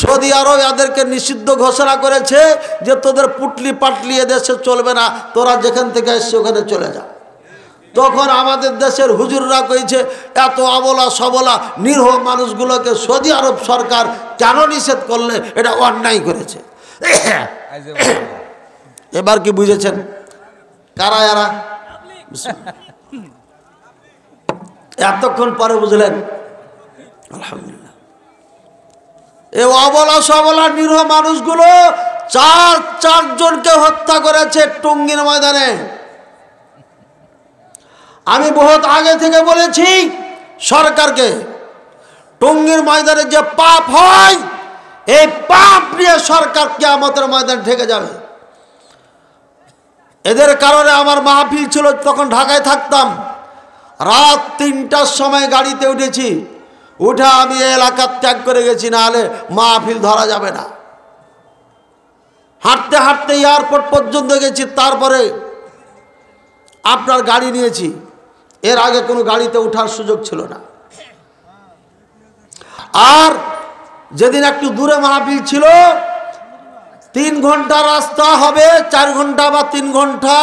Saudi আরব এদেরকে নিষিদ্ধ ঘোষণা করেছে যে তোদের পুটলি পাটলি এদেশে চলবে না, তোরা যেখান থেকে এসছে ওখানে চলে যা। তখন আমাদের দেশের হুজুররা কইছে এত অবলা সবলা নিরীহ মানুষগুলোকে সৌদি আরব সরকার কেন নিষেধ করলে, এটা অন্যায় করেছে। এবার কি বুঝেছেন কারা এরা? এতক্ষণ পরে বুঝলেন? আলহামদুলিল্লাহ। এই অবলা সবলা নিরীহ মানুষগুলো চারজনকে হত্যা করেছে টঙ্গীর ময়দানে। আমি বহুত আগে থেকে বলেছি সরকারকে, টঙ্গীর ময়দানে যে পাপ হয় এই পাপ নিয়ে সরকার কিয়ামতের ময়দানে ঠেকে যাবে। এদের কারণে আমার মাহফিল ছিল, তখন ঢাকায় থাকতাম। রাত ৩টার সময় গাড়িতে উঠেছি, উঠে আমি এলাকা ত্যাগ করে গেছি, না হলে মাহফিল ধরা যাবে না। হাঁটতে হাঁটতে এয়ারপোর্ট পর্যন্ত গেছি, তারপরে আপনার গাড়ি নিয়েছি। এর আগে কোনো গাড়িতে ওঠার সুযোগ ছিল না। আর যেদিন একটু দূরে মাহফিল ছিল, 3 ঘন্টা রাস্তা হবে, 4 ঘন্টা বা 3 ঘন্টা,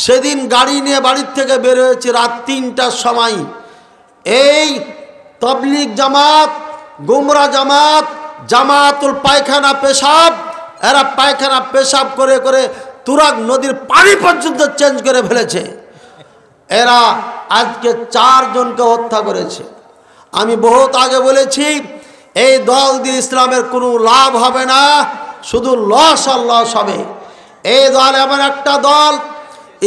সেদিন গাড়ি নিয়ে বাড়ির থেকে বের হয়েছি রাত 3টার সময়। এই তবলিগ জামাত, গুমরা জামাত, জামাতুল পায়খানা পেশাব, এরা পায়খানা পেশাব করে করে তুরাগ নদীর পানি পর্যন্ত চেঞ্জ করে ফেলেছে। এরা আজকে 4 জনকে হত্যা করেছে। আমি বহুত আগে বলেছি এই দল দিয়ে ইসলামের কোনো লাভ হবে না, শুধু লস আর লস হবে। এই দল এমন একটা দল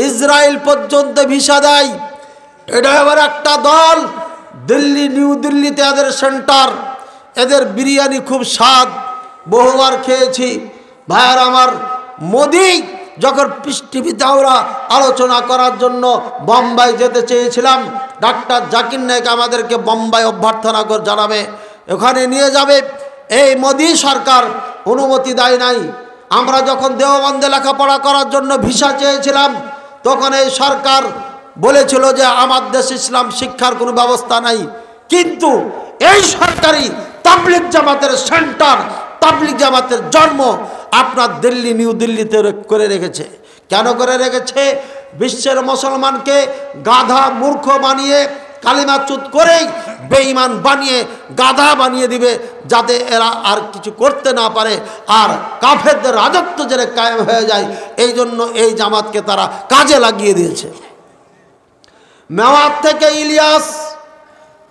ইসরায়েল পর্যন্ত ভিসা দেয়। এটা এবার একটা দল দিল্লি, নিউ দিল্লিতে এদের সেন্টার। এদের বিরিয়ানি খুব স্বাদ, বহুবার খেয়েছি। ভাইয়ার আমার, মোদি যখন পিস টিভিতে আমরা আলোচনা করার জন্য বোম্বাই যেতে চেয়েছিলাম, ডাক্তার জাকির নায়েক আমাদেরকে বোম্বাই অভ্যর্থনা করে জানাবে, ওখানে নিয়ে যাবে। এই মোদি সরকার অনুমতি দেয় নাই। আমরা যখন দেওবন্দে লেখাপড়া করার জন্য ভিসা চেয়েছিলাম, তখন এই সরকার বলেছিল যে আমার দেশে ইসলাম শিক্ষার কোনো ব্যবস্থা নাই। কিন্তু এই সরকারি তাবলিগ জামাতের সেন্টার, তাবলিগ জামাতের জন্ম আপনার দিল্লি, নিউ দিল্লিতে করে রেখেছে। কেন করে রেখেছে? বিশ্বের মুসলমানকে গাধা মূর্খ বানিয়ে, কালিমা চুত করেই বেঈমান বানিয়ে গাধা বানিয়ে দিবে, যাতে এরা আর কিছু করতে না পারে, আর কাফেরদের রাজত্ব যেন কায়েম হয়ে যায়। এই জন্য এই জামাতকে তারা কাজে লাগিয়ে দিয়েছে। মেওয়াত থেকে ইলিয়াস,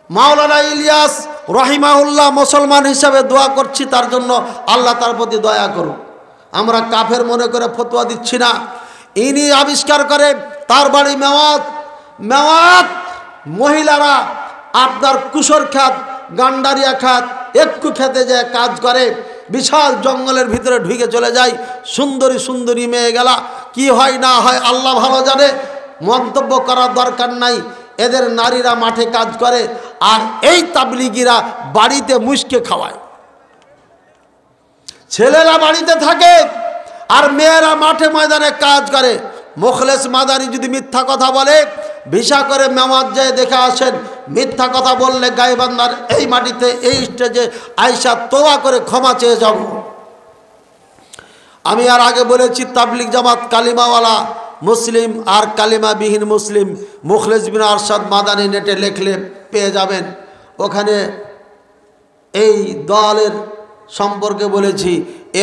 মাওলানা ইলিয়াস রহিমাহুল্লাহ মুসলমান হিসাবে দোয়া করছি, তার জন্য আল্লাহ তার প্রতি দয়া করুন। আমরা কাফের মনে করে ফতোয়া দিচ্ছি না। ইনি আবিষ্কার করে, তার বাড়ি মেওয়াত। মেওয়াত মহিলারা আপনার কুশর খাত, গান্ডারিয়া খাত, একটু খেতে যায় কাজ করে, বিশাল জঙ্গলের ভিতরে ঢুকে চলে যায়। সুন্দরী সুন্দরী মেয়ে গেলা, কি হয় না হয় আল্লাহ ভালো জানে, মন্তব্য করার দরকার নাই। এদের নারীরা মাঠে কাজ করে, আর এই তাবলিগিরা বাড়িতে মুশকে খাওয়ায়। ছেলেরা বাড়িতে থাকে আর মেয়েরা মাঠে ময়দানে কাজ করে। মুখলেস মাদানি যদি মিথ্যা কথা বলে, ভিসা করে মেওয়াত যায় দেখে আসেন, মিথ্যা কথা বললে গাইবান্ধার এই মাটিতে এই স্টেজে আয়সা তোবা করে ক্ষমা চেয়ে যাব। আমি আর আগে বলেছি তাবলিগ জামাত কালিমাওয়ালা মুসলিম আর কালিমাবিহীন মুসলিম। মুখলেস বিন আরশাদ মাদানি নেটে লেখলে পেয়ে যাবেন। ওখানে এই দলের সম্পর্কে বলেছি,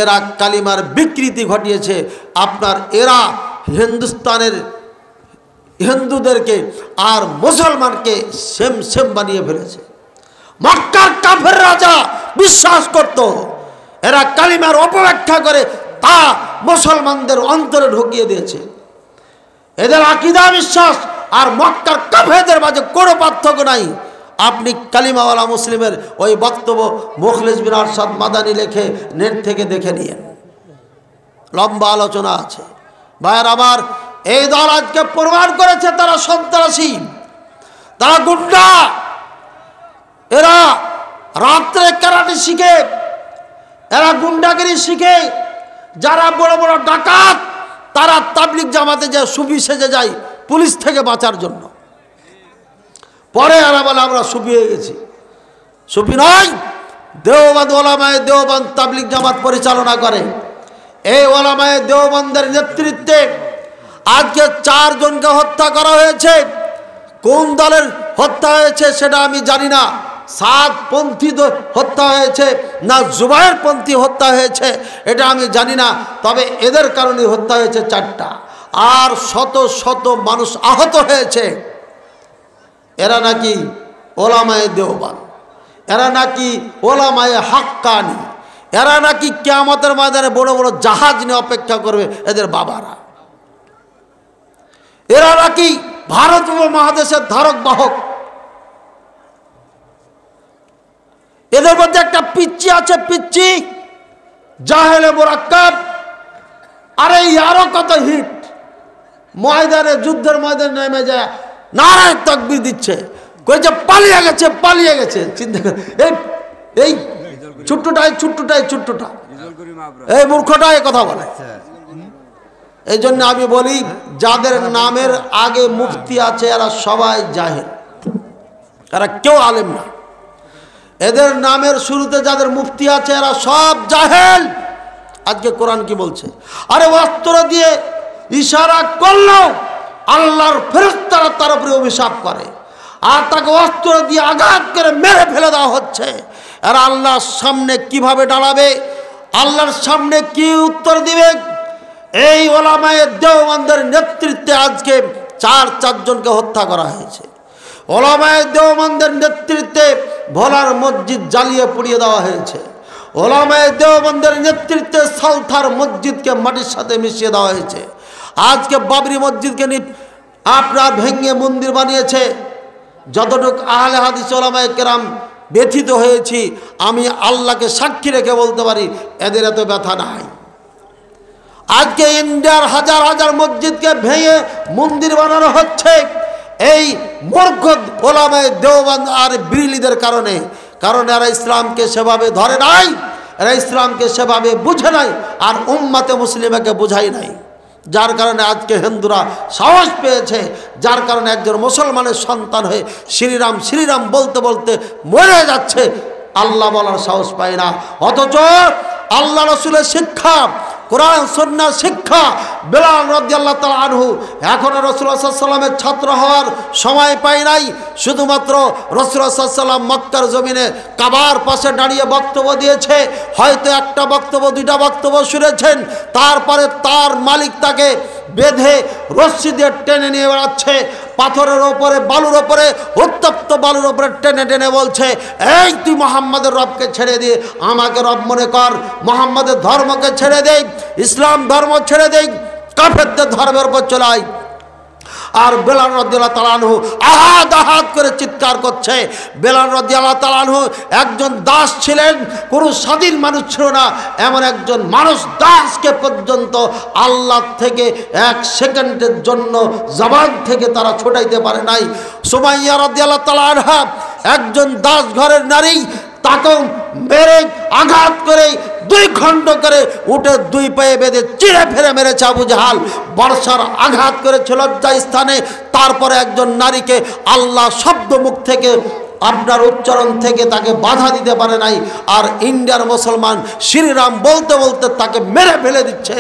এরা কালিমার বিকৃতি ঘটিয়েছে। আপনার এরা হিন্দুস্তানের হিন্দুদেরকে আর মুসলমানকে সেম সেম বানিয়ে ফেলেছে। মক্কার কাফের রাজা বিশ্বাস করত, এরা কালিমার অপব্যাখ্যা করে তা মুসলমানদের অন্তরে ঢুকিয়ে দিয়েছে। এদের আকীদা বিশ্বাস আর মক্কার কাফেরদের মাঝে কোনো পার্থক্য নাই। আপনি কালিমাওয়ালা মুসলিমের ওই বক্তব্য মুখলেস বিন আরশাদ মাদানি লেখে নেট থেকে দেখে নিয়েন, লম্বা আলোচনা আছে। ভাইয়ের আমার, এই দল আজকে প্রমাণ করেছে তারা সন্ত্রাসী, তারা গুন্ডা। এরা রাত্রে ক্যারাটে শিখে, এরা গুন্ডাগিরি শিখে। যারা বড় বড় ডাকাত, তারা তাবলিগ জামাতে যে সুফি সেজে যায় পুলিশ থেকে বাঁচার জন্য। পরে এরা বলে আমরা সুফি হয়ে গেছি। সুফি নয়, দেওবন্দ ওলামায়ে দেওবন্দ তাবলিগ জামাত পরিচালনা করে। এই ওলামায়ে দেওবন্দের নেতৃত্বে আজকে 4 জনকে হত্যা করা হয়েছে। কোন দলের হত্যা হয়েছে সেটা আমি জানি না। সাদপন্থী হত্যা হয়েছে না জুবায়েরপন্থী হত্যা হয়েছে এটা আমি জানি না, তবে এদের কারণে হত্যা হয়েছে 4টা, আর শত শত মানুষ আহত হয়েছে। এরা নাকি ওলামায়ে দেওবন্দ, এরা নাকি ওলামায়ে হাক্কানি, এরা নাকি কিয়ামতের ময়দানে বড় বড় জাহাজ নিয়ে অপেক্ষা করবে এদের বাবারা। এরা নাকি ভারত উপমহাদেশের ধারক বাহক। এদের মধ্যে একটা পিচ্চি আছে, পিচ্চি জাহেলে মুরাক্কাব। আরে আরো কত হিট ময়দানে, যুদ্ধের ময়দানে নেমে যায় নারায়ে তাকবীর দিচ্ছে, কইছে পালিয়ে গেছে, পালিয়ে গেছে। চিন্তা করে এই ছোট্টটা এই মূর্খটা এই কথা বলে। এই জন্য আমি বলি, যাদের নামের আগে মুফতি আছে এরা সবাই জাহেল, এরা কেউ আলেম না। এদের নামের শুরুতে যাদের মুফতি আছে এরা সব জাহেল। আজকে কোরআন কি বলছে? আরে অস্ত্র দিয়ে ইশারা করলেও আল্লাহর ফেরেশতারা তার উপরে অভিশাপ করে, আর তাকে অস্ত্র দিয়ে আঘাত করে মেরে ফেলে দেওয়া হচ্ছে। এরা আল্লাহর সামনে কিভাবে দাঁড়াবে? আল্লাহর সামনে কি উত্তর দিবে? এই ওলামায়ে দেওবন্দের নেতৃত্বে আজকে 4 জনকে হত্যা করা হয়েছে। ওলামায়ে দেওবন্দের নেতৃত্বে ভোলার মসজিদ জ্বালিয়ে পুড়িয়ে দেওয়া হয়েছে। ওলামায়ে দেওবন্দের নেতৃত্বে সালথার মসজিদকে মাটির সাথে মিশিয়ে দেওয়া হয়েছে। আজকে বাবরি মসজিদকে আপনার ভেঙে মন্দির বানিয়েছে। যতটুকু আহলে হাদিস ওলামায়ে কেরাম ব্যথিত হয়েছি, আমি আল্লাহকে সাক্ষী রেখে বলতে পারি এদের এত ব্যথা নাই। আজকে ইন্ডিয়ার হাজার হাজার মসজিদকে ভেঙে মন্দির বানানো হচ্ছে এই মূর্খ ওলামায়ে দেওবন্দ আর বিরলিদের কারণে। কারণ এরা ইসলামকে সেভাবে ধরে নাই, এরা ইসলামকে সেভাবে বুঝে নাই, আর উম্মতে মুসলিমাকে বুঝাই নাই। যার কারণে আজকে হিন্দুরা সাহস পেয়েছে, যার কারণে একজন মুসলমানের সন্তান হয়ে শ্রীরাম শ্রীরাম বলতে বলতে মরে যাচ্ছে, আল্লাহ বলার সাহস পায় না। অথচ আল্লাহ রসুলের শিক্ষা, কোরআন সুন্নাহ শিক্ষা বেলাল রাদিয়াল্লাহু তাআলা আনহু এখনও রাসূলুল্লাহ সাল্লাল্লাহু আলাইহি ওয়াসাল্লামের ছাত্র হওয়ার সময় পায় নাই। শুধুমাত্র রাসূলুল্লাহ সাল্লাল্লাহু আলাইহি ওয়াসাল্লাম মক্কার জমিনে কাবার পাশে দাঁড়িয়ে বক্তব্য দিয়েছে, হয়তো একটা বক্তব্য 2টা বক্তব্য শুনেছেন। তারপরে তার মালিক তাকে বেঁধে রশ্মি দিয়ে টেনে নিয়ে বেড়াচ্ছে, পাথরের ওপরে, বালুর ওপরে, উত্তপ্ত বালুর ওপরে টেনে টেনে বলছে, এই তুই মুহাম্মাদের রবকে ছেড়ে দিয়ে আমাকে রব মনে কর, মুহাম্মাদের ধর্মকে ছেড়ে দেই, ইসলাম ধর্ম ছেড়ে দেই, কাফেরদের ধর্মের উপর চলে আয়। আর বেলাল রাদিয়াল্লাহু তাআলা আনহু আহাদ আহাদ করে চিৎকার করছে। বেলাল রাদিয়াল্লাহু তাআলা আনহু একজন দাস ছিলেন, কোনো স্বাধীন মানুষ ছিল না। এমন একজন মানুষ দাসকে পর্যন্ত আল্লাহ থেকে 1 সেকেন্ডের জন্য জবান থেকে তারা ছোটাইতে পারে নাই। সুমাইয়া রাদিয়াল্লাহু তাআলা আনহা একজন দাস ঘরের নারী, তাকে মেরে আঘাত করে 2 খণ্ড করে উঠে 2 পায়ে বেঁধে চিড়ে ফেলে মেরেছে আবু জাহাল। বর্ষার আঘাত করেছে লজ্জা স্থানে। তারপরে একজন নারীকে আল্লাহ শব্দ মুখ থেকে, আপনার উচ্চারণ থেকে তাকে বাধা দিতে পারে নাই। আর ইন্ডিয়ার মুসলমান শ্রীরাম বলতে বলতে তাকে মেরে ফেলে দিচ্ছে।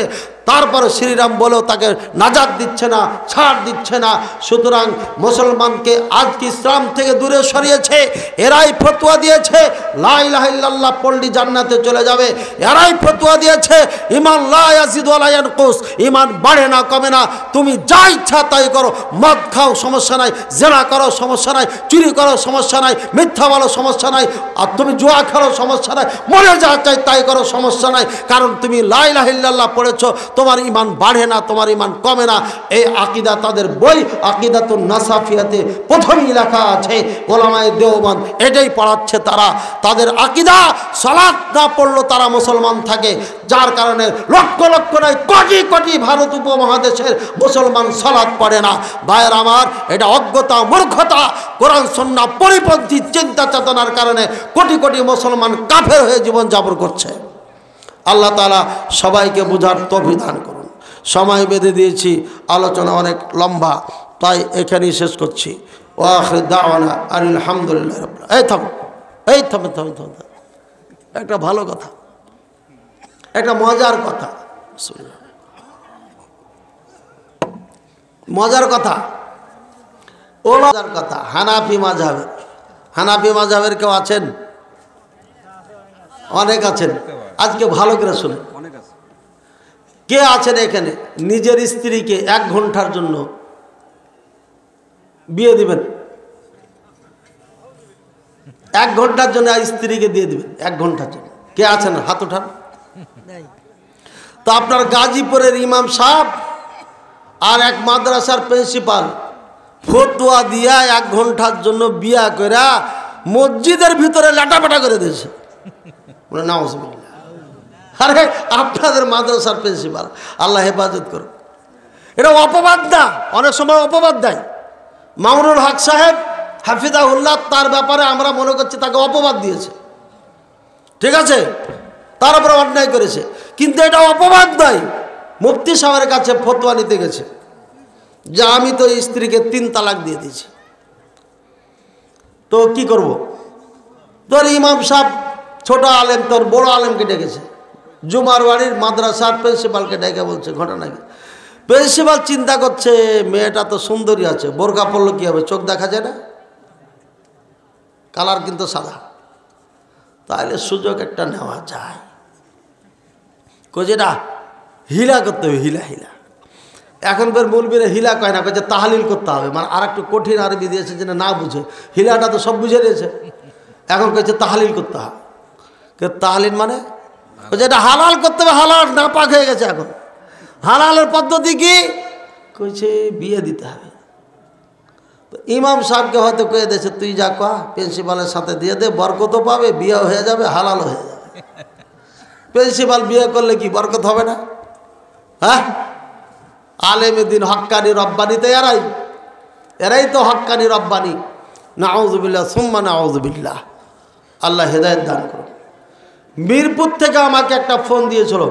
তারপরে শ্রীরাম বলেও তাকে নাজাত দিচ্ছে না, ছাড় দিচ্ছে না। সুতরাং মুসলমানকে আজকে ইসলাম থেকে দূরে সরিয়েছে। এরাই ফতোয়া দিয়েছে লা ইলাহা ইল্লাল্লাহ পড়লি জান্নাতে চলে যাবে। এরাই ফতোয়া দিয়েছে ঈমান লা ইয়াজিদু ওয়া লা ইয়ানকুস, ঈমান বাড়ে না কমে না, তুমি যা ইচ্ছা তাই করো, মদ খাও সমস্যা নাই, জেনা করো সমস্যা নাই, চুরি করো সমস্যা নাই, মিথ্যা বলো সমস্যা নাই, আর তুমি জুয়া খেলো সমস্যা নাই, মরে যা চাই তাই করো সমস্যা নাই, কারণ তুমি লা ইলাহা ইল্লাল্লাহ পড়েছো। তোমার ঈমান বাড়ে না, তোমার ঈমান কমে না। এই আকীদা তাদের বই আকীদাতুন নাসাফিয়াতে প্রথমেই লেখা আছে। ওলামায়ে দেওবন্দ এটাই পড়াচ্ছে তারা। তাদের আকীদা সালাত না পড়লেও তারা মুসলমান থাকে, যার কারণে লক্ষ লক্ষ নয় কোটি কোটি ভারত উপমহাদেশের মুসলমান সালাত পড়ে না। ভাইয়ের আমার, এটা অজ্ঞতা, মূর্খতা, কোরআন সুন্নাহ পরিপন্থী চিন্তা চেতনার কারণে কোটি কোটি মুসলমান কাফের হয়ে জীবনযাপন করছে। আল্লাহ তাআলা সবাইকে বুঝার তৌফিক দান করুন। সময় বেঁধে দিয়েছি, আলোচনা অনেক লম্বা, তাই এখানেই শেষ করছি। ওয়া আখির দাওয়ানা আলহামদুলিল্লাহ রাব্বিল আলামিন। এই থাম, একটা ভালো কথা, একটা মজার কথা, মজার কথা, ও মজার কথা। হানাফি মাযহাবের, হানাফি মাযহাবের কেউ আছেন? অনেক আছেন। আজকে ভালো করে শুনেন, কে আছেন এখানে নিজের স্ত্রীকে 1 ঘন্টার জন্য বিয়ে দিবেন? 1 ঘন্টার জন্য স্ত্রীকে দিয়ে দিবেন, 1 ঘন্টার জন্য কে আছেন? হাত উঠান। তো আপনার গাজীপুরের ইমাম সাহেব আর এক মাদ্রাসার প্রিন্সিপাল ফতোয়া দিয়া 1 ঘন্টার জন্য বিয়া কইরা মসজিদের ভিতরে লাটাপাটা করে দিয়েছে। বলে নাউজুবিল্লাহ। আরে আপনাদের মাদ্রাসার প্রিন্সিপাল, আল্লাহ হেফাজত করুন। এটা অপবাদ না, অনেক সময় অপবাদ দেয়। মামুনুল হক সাহেব হাফিজাহুল্লাহ, তার ব্যাপারে আমরা মনে করছি তাকে অপবাদ দিয়েছে, ঠিক আছে, তার উপরে অন্যায় করেছে, কিন্তু এটা অপবাদ নয়। মুফতি সাহেবের কাছে ফতোয়া নিতে গেছে যে আমি তো স্ত্রীকে 3 তালাক দিয়ে দিয়েছি, তো কি করব? তোর ইমাম সাহেব ছোট আলেম তোর বড় আলেমকে ডেকেছে, জুমার বাড়ির মাদ্রাসার প্রিন্সিপালকে ডেকে বলছে ঘটনা কি। প্রিন্সিপাল চিন্তা করছে মেয়েটা তো সুন্দরী আছে, বোরকা পরলে কি হবে, চোখ দেখা যায় না, কালার কিন্তু সাদা, তাহলে সুযোগ একটা নেওয়া যায়। কইছে না হিলা করতে হবে, হিলা হিলা। এখন বের মৌলবীরা হিলা কয় না, কইছে তাহলিল করতে হবে, মানে আর একটু কঠিন আরবি দিয়েছে যেন না বুঝে। হিলাটা তো সব বুঝে নিয়েছে, এখন কইছে তাহলিল করতে হবে। তাহলিল মানে এটা হালাল করতে হবে, হালাল নাপাক হয়ে গেছে। এখন হালালের পদ্ধতি কি? কইছে বিয়ে দিতে হবে। তো ইমাম সাহেবকে হয়তো কয়ে দিয়েছে তুই যা কয়া প্রিন্সিপালের সাথে দিয়ে দে, বরকত পাবে, বিয়ে হয়ে যাবে, হালাল হয়ে যাবে। প্রিন্সিপাল বিয়ে করলে কি বরকত হবে না? হ্যাঁ, আলেমে দিন হক্কানি রব্বানি তো এরাই তো হক্কানি রব্বানি। নাউযুবিল্লাহ সুম্মা নাউযুবিল্লাহ, আল্লাহ হেদায়েত দান করুন। মিরপুর থেকে আমাকে একটা ফোন দিয়েছিল,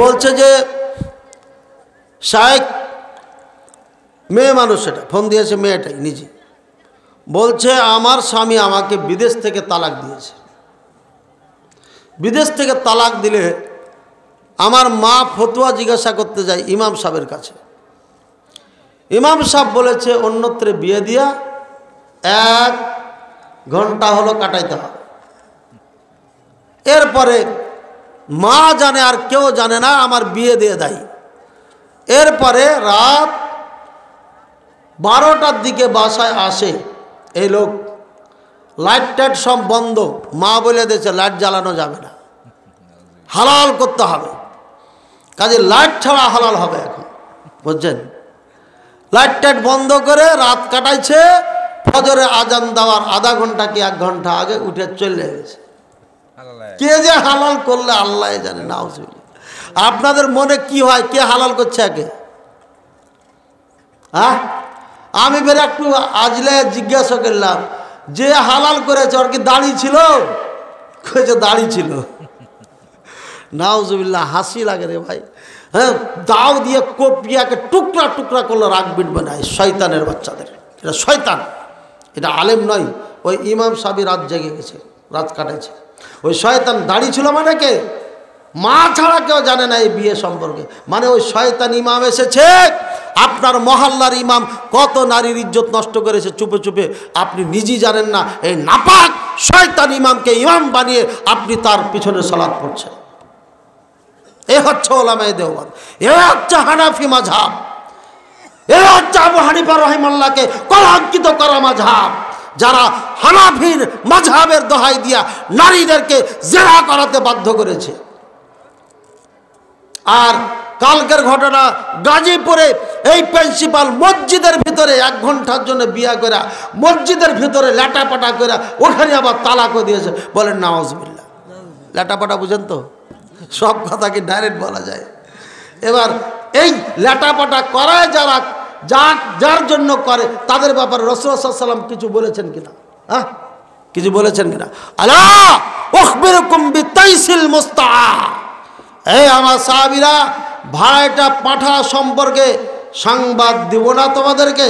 বলছে যে শায়েখ, মেয়ে মানুষ, সেটা ফোন দিয়েছে মেয়েটাই নিজে, বলছে আমার স্বামী আমাকে বিদেশ থেকে তালাক দিয়েছে। বিদেশ থেকে তালাক দিলে আমার মা ফতোয়া জিজ্ঞাসা করতে যায় ইমাম সাহেবের কাছে। ইমাম সাহেব বলেছে অন্যত্রে বিয়ে দিয়া 1 ঘন্টা হলো কাটাইতে হবে। এরপরে মা জানে আর কেউ জানে না, আমার বিয়ে দিয়ে দেয়। এরপরে রাত 12টার দিকে বাসায় আসে এই লোক, লাইট টাইট সব বন্ধ, মা বলে দিয়েছে লাইট জ্বালানো যাবে না, হালাল করতে হবে, কাজে লাইট ছাড়া হালাল হবে এখন, বুঝছেন? লাইট টাইট বন্ধ করে রাত কাটাইছে। ফজরে আজান দেওয়ার আধা ঘন্টা কি 1 ঘন্টা আগে উঠে চলে গেছে। কে যে হালাল করলে আল্লাহ জানে। নাউজুবিল্লাহ। আপনাদের মনে কি হয়, কে হালাল করছে আগে? হ্যাঁ, আমি বের একটু আজলে জিজ্ঞাসা করলাম যে হালাল করেছে ওর কি দাড়ি ছিল? কইছে দাড়ি ছিল। নাউজুবিল্লাহ, হাসি লাগে রে ভাই। হ্যাঁ, দাও দিয়ে কপিয়াকে টুকরা টুকরা করলে রাখবিন বানায় শয়তানের বাচ্চাদের। এটা শয়তান, এটা আলেম নয়। ওই ইমাম সাহেব রাত জেগে গেছে, রাত কাটাইছে। ওই শয়তান দাড়ি ছিল মানে কে? মা ছাড়া কেউ জানে না এই বিয়ে সম্পর্কে। মানে ওই শয়তান ইমাম এসেছে, আপনার মহল্লার ইমাম কত নারীর ইজ্জত নষ্ট করেছে চুপে চুপে, আপনি নিজেই জানেন না। এই নাপাক শয়তান ইমামকে ইমাম বানিয়ে আপনি তার পিছনে সালাত পড়ছেন। এ হচ্ছে ওলামায়ে দেওবন্দ, এ হচ্ছে হানাফি মাযহাব, এ হচ্ছে আবু হানিফা রাহিমাহুল্লাহকে কলঙ্কিত করা মাযহাব, যারা হানাফির মাযহাবের দোহাই দিয়া নারীদেরকে জেনা করাতে বাধ্য করেছে। আর কালকের ঘটনা গাজীপুরে এই প্রিন্সিপাল মসজিদের ভিতরে 1 ঘন্টার জন্য বিয়া করে মসজিদের ভিতরে ল্যাটাপাটা করে ওখানে আবার তালাকও দিয়েছে। বলেন নাউজুবিল্লাহ। ল্যাটাপাটা বুঝেন তো, সব কথা কি ডাইরেক্ট বলা যায়? এবার এই ল্যাটাপাটা করায় যারা যার জন্য করে তাদের ব্যাপারে রাসূলুল্লাহ সাল্লাল্লাহু আলাইহি ওয়াসাল্লাম কিছু বলেছেন কিনা? হ্যাঁ, কিছু বলেছেন কিনা? আলা উখবিরুকুম বিতাইসিল মুস্তাআ। এই আমার সাহাবীরা, ভাড়াটা পাঠা সম্পর্কে সংবাদ দিব না তোমাদেরকে?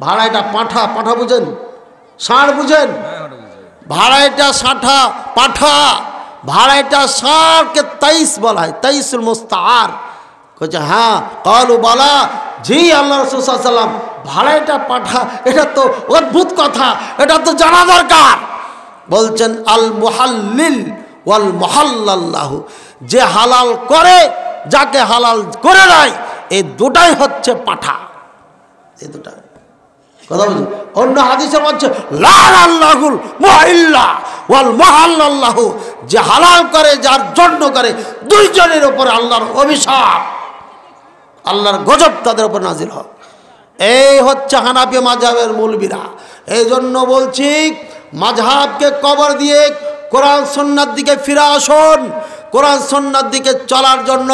ভাড়াটা পাঠা, পাঠা বুঝেন? ষাঁড় বুঝেন? ভাড়াইটা ষাঁঠা পাঠা, ভাড়াইটা ষাঁড়কে 23 বলা হয়, 23 মুস্তাআর। কইছে হ্যাঁ, কালু বলা জি আল্লাহ রাসূল সাল্লাল্লাহু আলাইহি ওয়াসাল্লাম, ভাড়াইটা পাঠা, এটা তো অদ্ভুত কথা, এটা তো জানা দরকার। বলছেন আল মুহাল্লিল ওয়াল মুহাল্লাল্লাহু, যে হালাল করে, যাকে হালাল করে দেয়, এই দুটাই হচ্ছে পাঠা। এই দুটা কথা বলছি। অন্য হাদিসে বলছে লাআনাল্লাহুল মুহাল্লা ওয়াল মুহাল্লাল্লাহু, যে হালাল করে, যার জন্য করে, দুইজনের উপরে আল্লাহর অভিশাপ, আল্লাহর গজব তাদের উপর নাজিল হয়। এই হচ্ছে হানাফি মাযহাবের মৌলবীরা। এই জন্য বলছি মাযহাবকে কবর দিয়ে কোরআন সুন্নাহর দিকে ফিরে আসুন। কোরআন সুন্নাহর দিকে চলার জন্য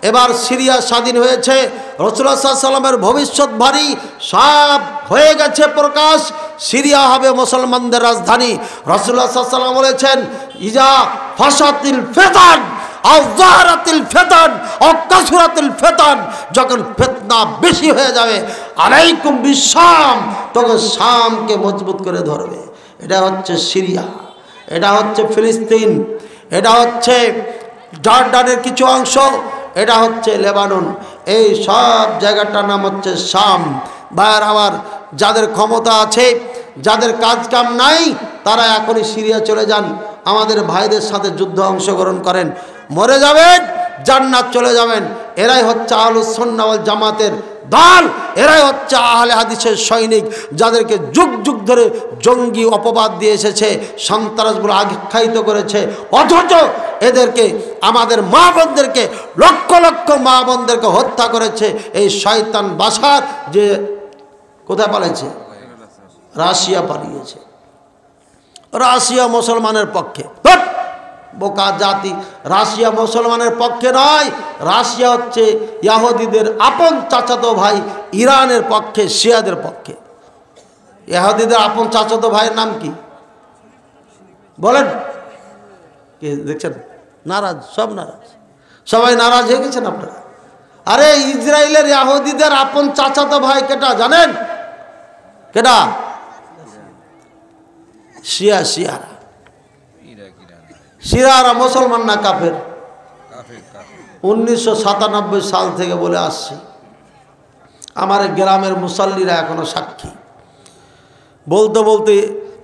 এবার সিরিয়া স্বাধীন হয়েছে, রাসূলুল্লাহ সাল্লাল্লাহু আলাইহি ওয়াসাল্লামের ভবিষ্যৎবাণী সব হয়ে গেছে প্রকাশ। সিরিয়া হবে মুসলমানদের রাজধানী। রাসূলুল্লাহ সাল্লাল্লাহু আলাইহি ওয়াসাল্লাম বলেছেন ইজা ফাসাতিল ফিতান আও যাহারাতিল ফিতান আও কাসরাতিল ফিতান, যখন ফিতনা বেশি হয়ে যাবে, আলাইকুম বিশাম, তখন শামকে মজবুত করে ধরবে। এটা হচ্ছে সিরিয়া, এটা হচ্ছে ফিলিস্তিন, এটা হচ্ছে জর্ডানের কিছু অংশ, এটা হচ্ছে লেবানন। এই সব জায়গাটার নাম হচ্ছে শাম। ভাইয়ের আমার, যাদের ক্ষমতা আছে, যাদের কাজ কাম নাই, তারা এখনই সিরিয়া চলে যান, আমাদের ভাইদের সাথে যুদ্ধ অংশগ্রহণ করেন, মরে যাবেন, জান্নাত চলে যাবেন। এরাই হচ্ছে আহলুস সুন্নাহ ওয়াল জামাতের দল, এরাই হচ্ছে আহলে হাদিসের সৈনিক, যাদেরকে যুগ যুগ ধরে জঙ্গি অপবাদ দিয়ে এসেছে, সন্ত্রাসগুলো আখ্যায়িত করেছে, অথচ এদেরকে, আমাদের মা বোনদেরকে, লক্ষ লক্ষ মা বোনদেরকে হত্যা করেছে এই শয়তান বাশার, যে কোথায় পালিয়েছে? রাশিয়া পালিয়েছে। রাশিয়া মুসলমানের পক্ষে, বোকা জাতি। রাশিয়া মুসলমানের পক্ষে নয়, রাশিয়া হচ্ছে ইহুদিদের আপন চাচাতো ভাই, ইরানের পক্ষে, শিয়াদের পক্ষে। ইহুদিদের আপন চাচাতো ভাইয়ের নাম কি বলেন? কে দেখছেন? নারাজ, সব নারাজ, সবাই নারাজ হয়ে গেছেন আপনারা। আরে ইসরায়েলের ইহুদিদের আপন চাচাতো ভাই কেটা জানেন? কেটা? শিয়ারা। শিয়ারা মুসলমান না কাফের? 1997 সাল থেকে বলে আসছি, আমার গ্রামের মুসল্লিরা এখনো সাক্ষী। বলতে বলতে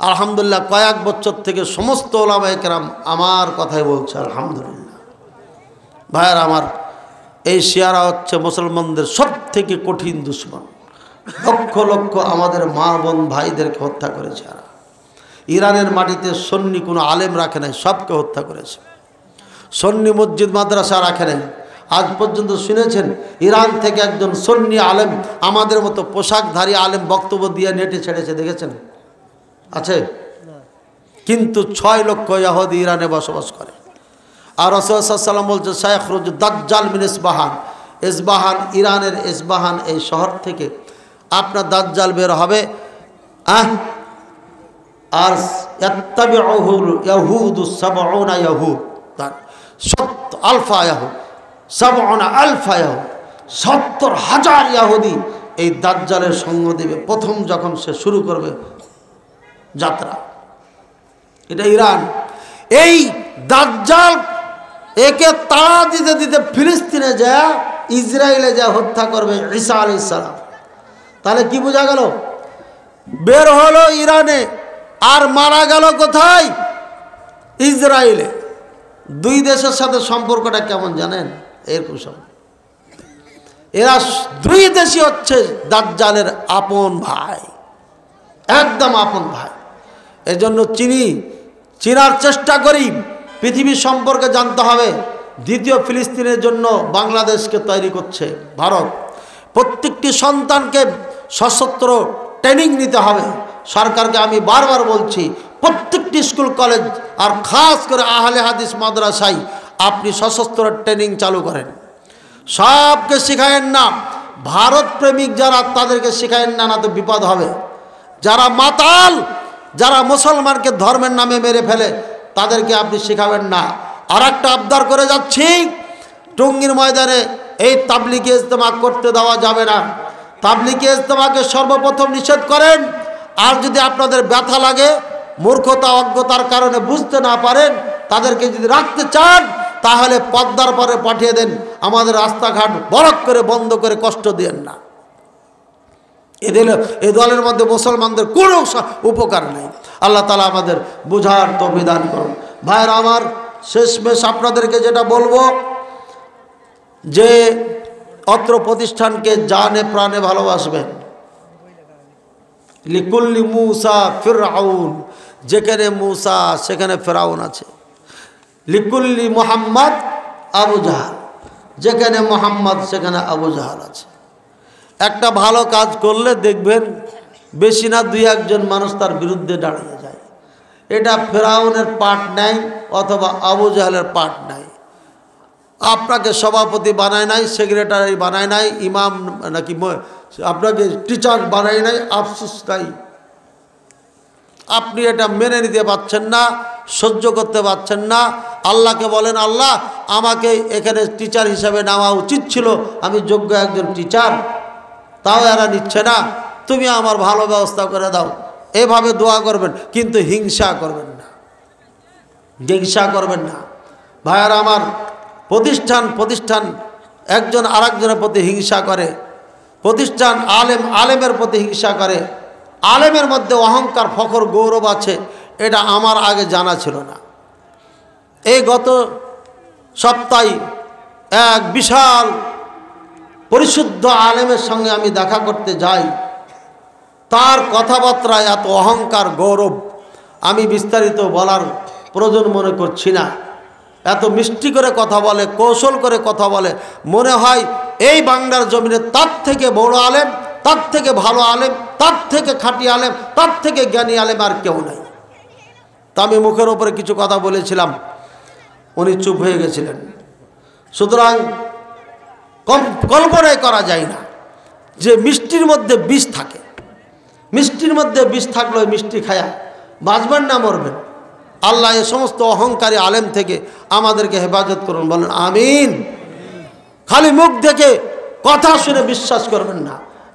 আলহামদুলিল্লাহ কয়েক বছর থেকে সমস্ত ওলামায়ে কেরাম আমার কথাই বলছে আলহামদুলিল্লাহ। ভাইয়ার আমার, এই শিয়ারা হচ্ছে মুসলমানদের সব থেকে কঠিন দুশমন। লক্ষ লক্ষ আমাদের মা বোন ভাইদেরকে হত্যা করেছে। ইরানের মাটিতে সুন্নি কোনো আলেম রাখে নাই, সবকে হত্যা করেছে। সুন্নি মসজিদ মাদ্রাসা রাখে নাই। আজ পর্যন্ত শুনেছেন ইরান থেকে একজন সুন্নি আলেম, আমাদের মতো পোশাকধারী আলেম বক্তব্য দিয়ে নেটে ছেড়েছে? দেখেছেন? আছে? কিন্তু 6 লক্ষ ইহুদি ইরানে বসবাস করে। আর রাসূল সাল্লাল্লাহু আলাইহি ওয়াসাল্লাম বলছে সায়াখরুজ দাজ্জাল মিন ইসবাহান, ইসবাহান, ইরানের ইসবাহান এই শহর থেকে আপনার দাজ্জাল বের হবে। আর ইয়াত্তাবিউহুল ইয়াহুদু 70 ইয়াহুদ, 70,000 ইয়াহুদি এই দাজ্জালের সঙ্গ দেবে প্রথম যখন সে শুরু করবে যাত্রা। এটা ইরান। এই দাজ্জাল একে তাড়া দিতে দিতে ফিলিস্তিনে যায়, ইসরায়েলে যা হত্যা করবে ঈসা আলাইহিস সালাম। তাহলে কি বোঝা গেল? বের হলো ইরানে, আর মারা গেল কোথায়? ইসরায়েলে। দুই দেশের সাথে সম্পর্কটা কেমন জানেন? এরকম সম্পর্ক। এরা দুই দেশই হচ্ছে দাজ্জালের আপন ভাই, একদম আপন ভাই। এজন্য চিনার চেষ্টা করি, পৃথিবীর সম্পর্কে জানতে হবে। দ্বিতীয় ফিলিস্তিনের জন্য বাংলাদেশকে তৈরি করছে ভারত। প্রত্যেকটি সন্তানকে সশস্ত্র ট্রেনিং নিতে হবে। সরকারকে আমি বারবার বলছি, প্রত্যেকটি স্কুল কলেজ আর খাস করে আহলে হাদিস মাদ্রাসায় আপনি সশস্ত্র ট্রেনিং চালু করেন। সবকে শেখায়েন না, ভারত প্রেমিক যারা তাদেরকে শেখায়েন না, না তো বিপদ হবে। যারা মাতাল, যারা মুসলমানকে ধর্মের নামে মেরে ফেলে, তাদেরকে আপনি শেখাবেন না। আর একটা আবদার করে যাচ্ছি, টঙ্গীর ময়দানে এই তাবলিগি ইজতেমা করতে দেওয়া যাবে না। তাবলিগি ইজতেমাকে সর্বপ্রথম নিষেধ করেন। আর যদি আপনাদের ব্যথা লাগে মূর্খতা অজ্ঞতার কারণে বুঝতে না পারেন, তাদেরকে যদি রাখতে চান তাহলে পদ্মার পরে পাঠিয়ে দেন, আমাদের রাস্তাঘাট বরক করে বন্ধ করে কষ্ট দিয়েন না। এই দলের মধ্যে মুসলমানদের কোনো উপকার নেই। আল্লাহ তাআলা আমাদের বুঝার তৌফিক দান করুন। ভাইরা আমার, শেষমেশ আপনাদেরকে যেটা বলবো যে অত্র প্রতিষ্ঠানকে জানে প্রাণে ভালোবাসবেন। লিকুল্লি মুসা ফিরআউন, যেখানে মুসা সেখানে ফেরাউন আছে। লিকুল্লি মুহাম্মদ আবু জাহাল, যেখানে মুহাম্মদ সেখানে আবু জাহাল আছে। একটা ভালো কাজ করলে দেখবেন বেশি না দুই একজন মানুষ তার বিরুদ্ধে দাঁড়িয়ে যায়। এটা ফেরাউনের পাঠ নাই অথবা আবু জাহালের পাঠ নাই। আপনাকে সভাপতি বানায় নাই, সেক্রেটারি বানায় নাই, ইমাম নাকি আপনাকে টিচার বানায় নাই, আফসোস নাই। আপনি এটা মেনে নিতে পারছেন না, সহ্য করতে পারছেন না। আল্লাহকে বলেন, আল্লাহ আমাকে এখানে টিচার হিসাবে নেওয়া উচিত ছিল, আমি যোগ্য একজন টিচার, তাও এরা নিচ্ছে না, তুমি আমার ভালো ব্যবস্থা করে দাও। এভাবে দোয়া করবেন, কিন্তু হিংসা করবেন না, হিংসা করবেন না। ভাইয়ারা আমার, প্রতিষ্ঠান একজন আরেকজনের প্রতি হিংসা করে, প্রতিষ্ঠান আলেমের প্রতি হিংসা করে, আলেমের মধ্যে অহংকার ফখর গৌরব আছে, এটা আমার আগে জানা ছিল না। এই গত সপ্তাহে এক বিশাল পরিশুদ্ধ আলেমের সঙ্গে আমি দেখা করতে যাই। তার কথাবার্তায় এত অহংকার গৌরব, আমি বিস্তারিত বলার প্রয়োজন মনে করছি না। এত মিষ্টি করে কথা বলে, কৌশল করে কথা বলে, মনে হয় এই বাংলার জমিনে তার থেকে বড় আলেম, তার থেকে ভালো আলেম, তার থেকে খাঁটি আলেম, তার থেকে জ্ঞানী আলেম আর কেউ নাই। তা আমি মুখের ওপরে কিছু কথা বলেছিলাম, উনি চুপ হয়ে গেছিলেন। সুতরাং কল্পনাই করা যায় না যে মিষ্টির মধ্যে বিষ থাকে। মিষ্টির মধ্যে বিষ থাকলে মিষ্টি খায়া বাঁচবেন না মরবেন। আল্লাহ এ সমস্ত অহংকারী আলেম থেকে আমাদেরকে হেফাজত করুন, বলেন আমিন। খালি মুখ দেখে কথা শুনে বিশ্বাস করবেন না,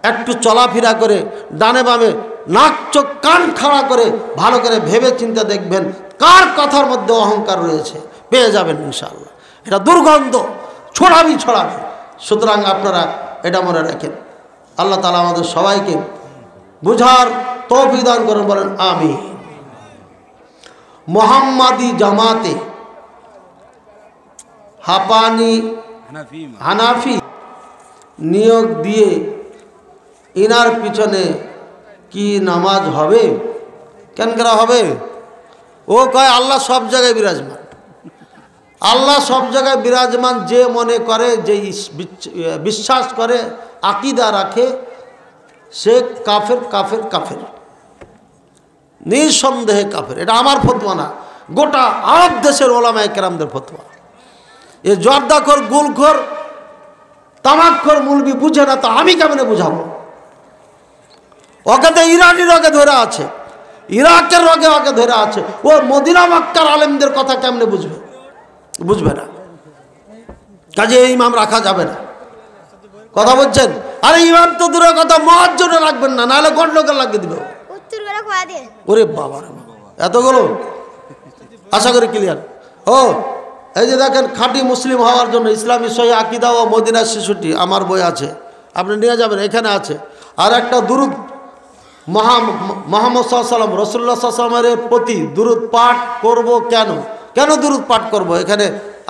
একটু চলাফেরা করে ডানে বামে নাক চোখ কান খাড়া করে ভালো করে ভেবে চিন্তা দেখবেন কার কথার মধ্যে অহংকার রয়েছে, পেয়ে যাবেন ইনশাআল্লাহ। এটা দুর্গন্ধ ছড়াবি। সুতরাং আপনারা এটা মনে রাখেন। আল্লাহ তাআলা আমাদের সবাইকে বুঝার তৌফিক দান করুন, বলেন আমিন। মোহাম্মদী জামাতে হানাফি নিয়োগ দিয়ে ইনার পিছনে কি নামাজ হবে? কেন করা হবে? ও কয় আল্লাহ সব জায়গায় বিরাজমান। আল্লাহ সব জায়গায় বিরাজমান যে মনে করে, যে বিশ্বাস করে, আকীদা রাখে, সে কাফের, নিঃসন্দেহে কাফের। এটা আমার ফতোয়া না, গোটা আরব দেশের ওলামায়ে কেরামদের ফতোয়া। এ জর্দাখোর, গুলখোর, তামাকখোর মুলবি বুঝে না, তো আমি কেমনে বুঝাবো? ওকে তো ইরানি রোগে ধরে আছে, ইরাকের রোগে ওকে ধরে আছে। ও মদিনা মক্কার আলেমদের কথা কেমনে বুঝবে না। কাজে এই ইমাম রাখা যাবে না। কথা বলছেন? আরে ইমাম তো দূরের কথা, মুয়াজ্জিনও রাখবেন না, নাহলে গন্ডগোল লাগিয়ে দিবে। ওরে বাবা, এতগুলো আশা করি ক্লিয়ার। ও এই যে দেখেন, খাঁটি মুসলিম হওয়ার জন্য ইসলামী সহিহ আকীদা ও মদিনার শিশুটি আমার বই আছে, আপনি নিয়ে যাবেন, এখানে আছে। আর একটা দুরূদ মুহাম্মদ সাল্লাল্লাহু আলাইহি ওয়াসাল্লাম, রাসূলুল্লাহ সাল্লাল্লাহু আলাইহি ওয়াসাল্লামের প্রতি দুরূদ পাঠ করব। কেন দুরূদ পাঠ করব? এখানে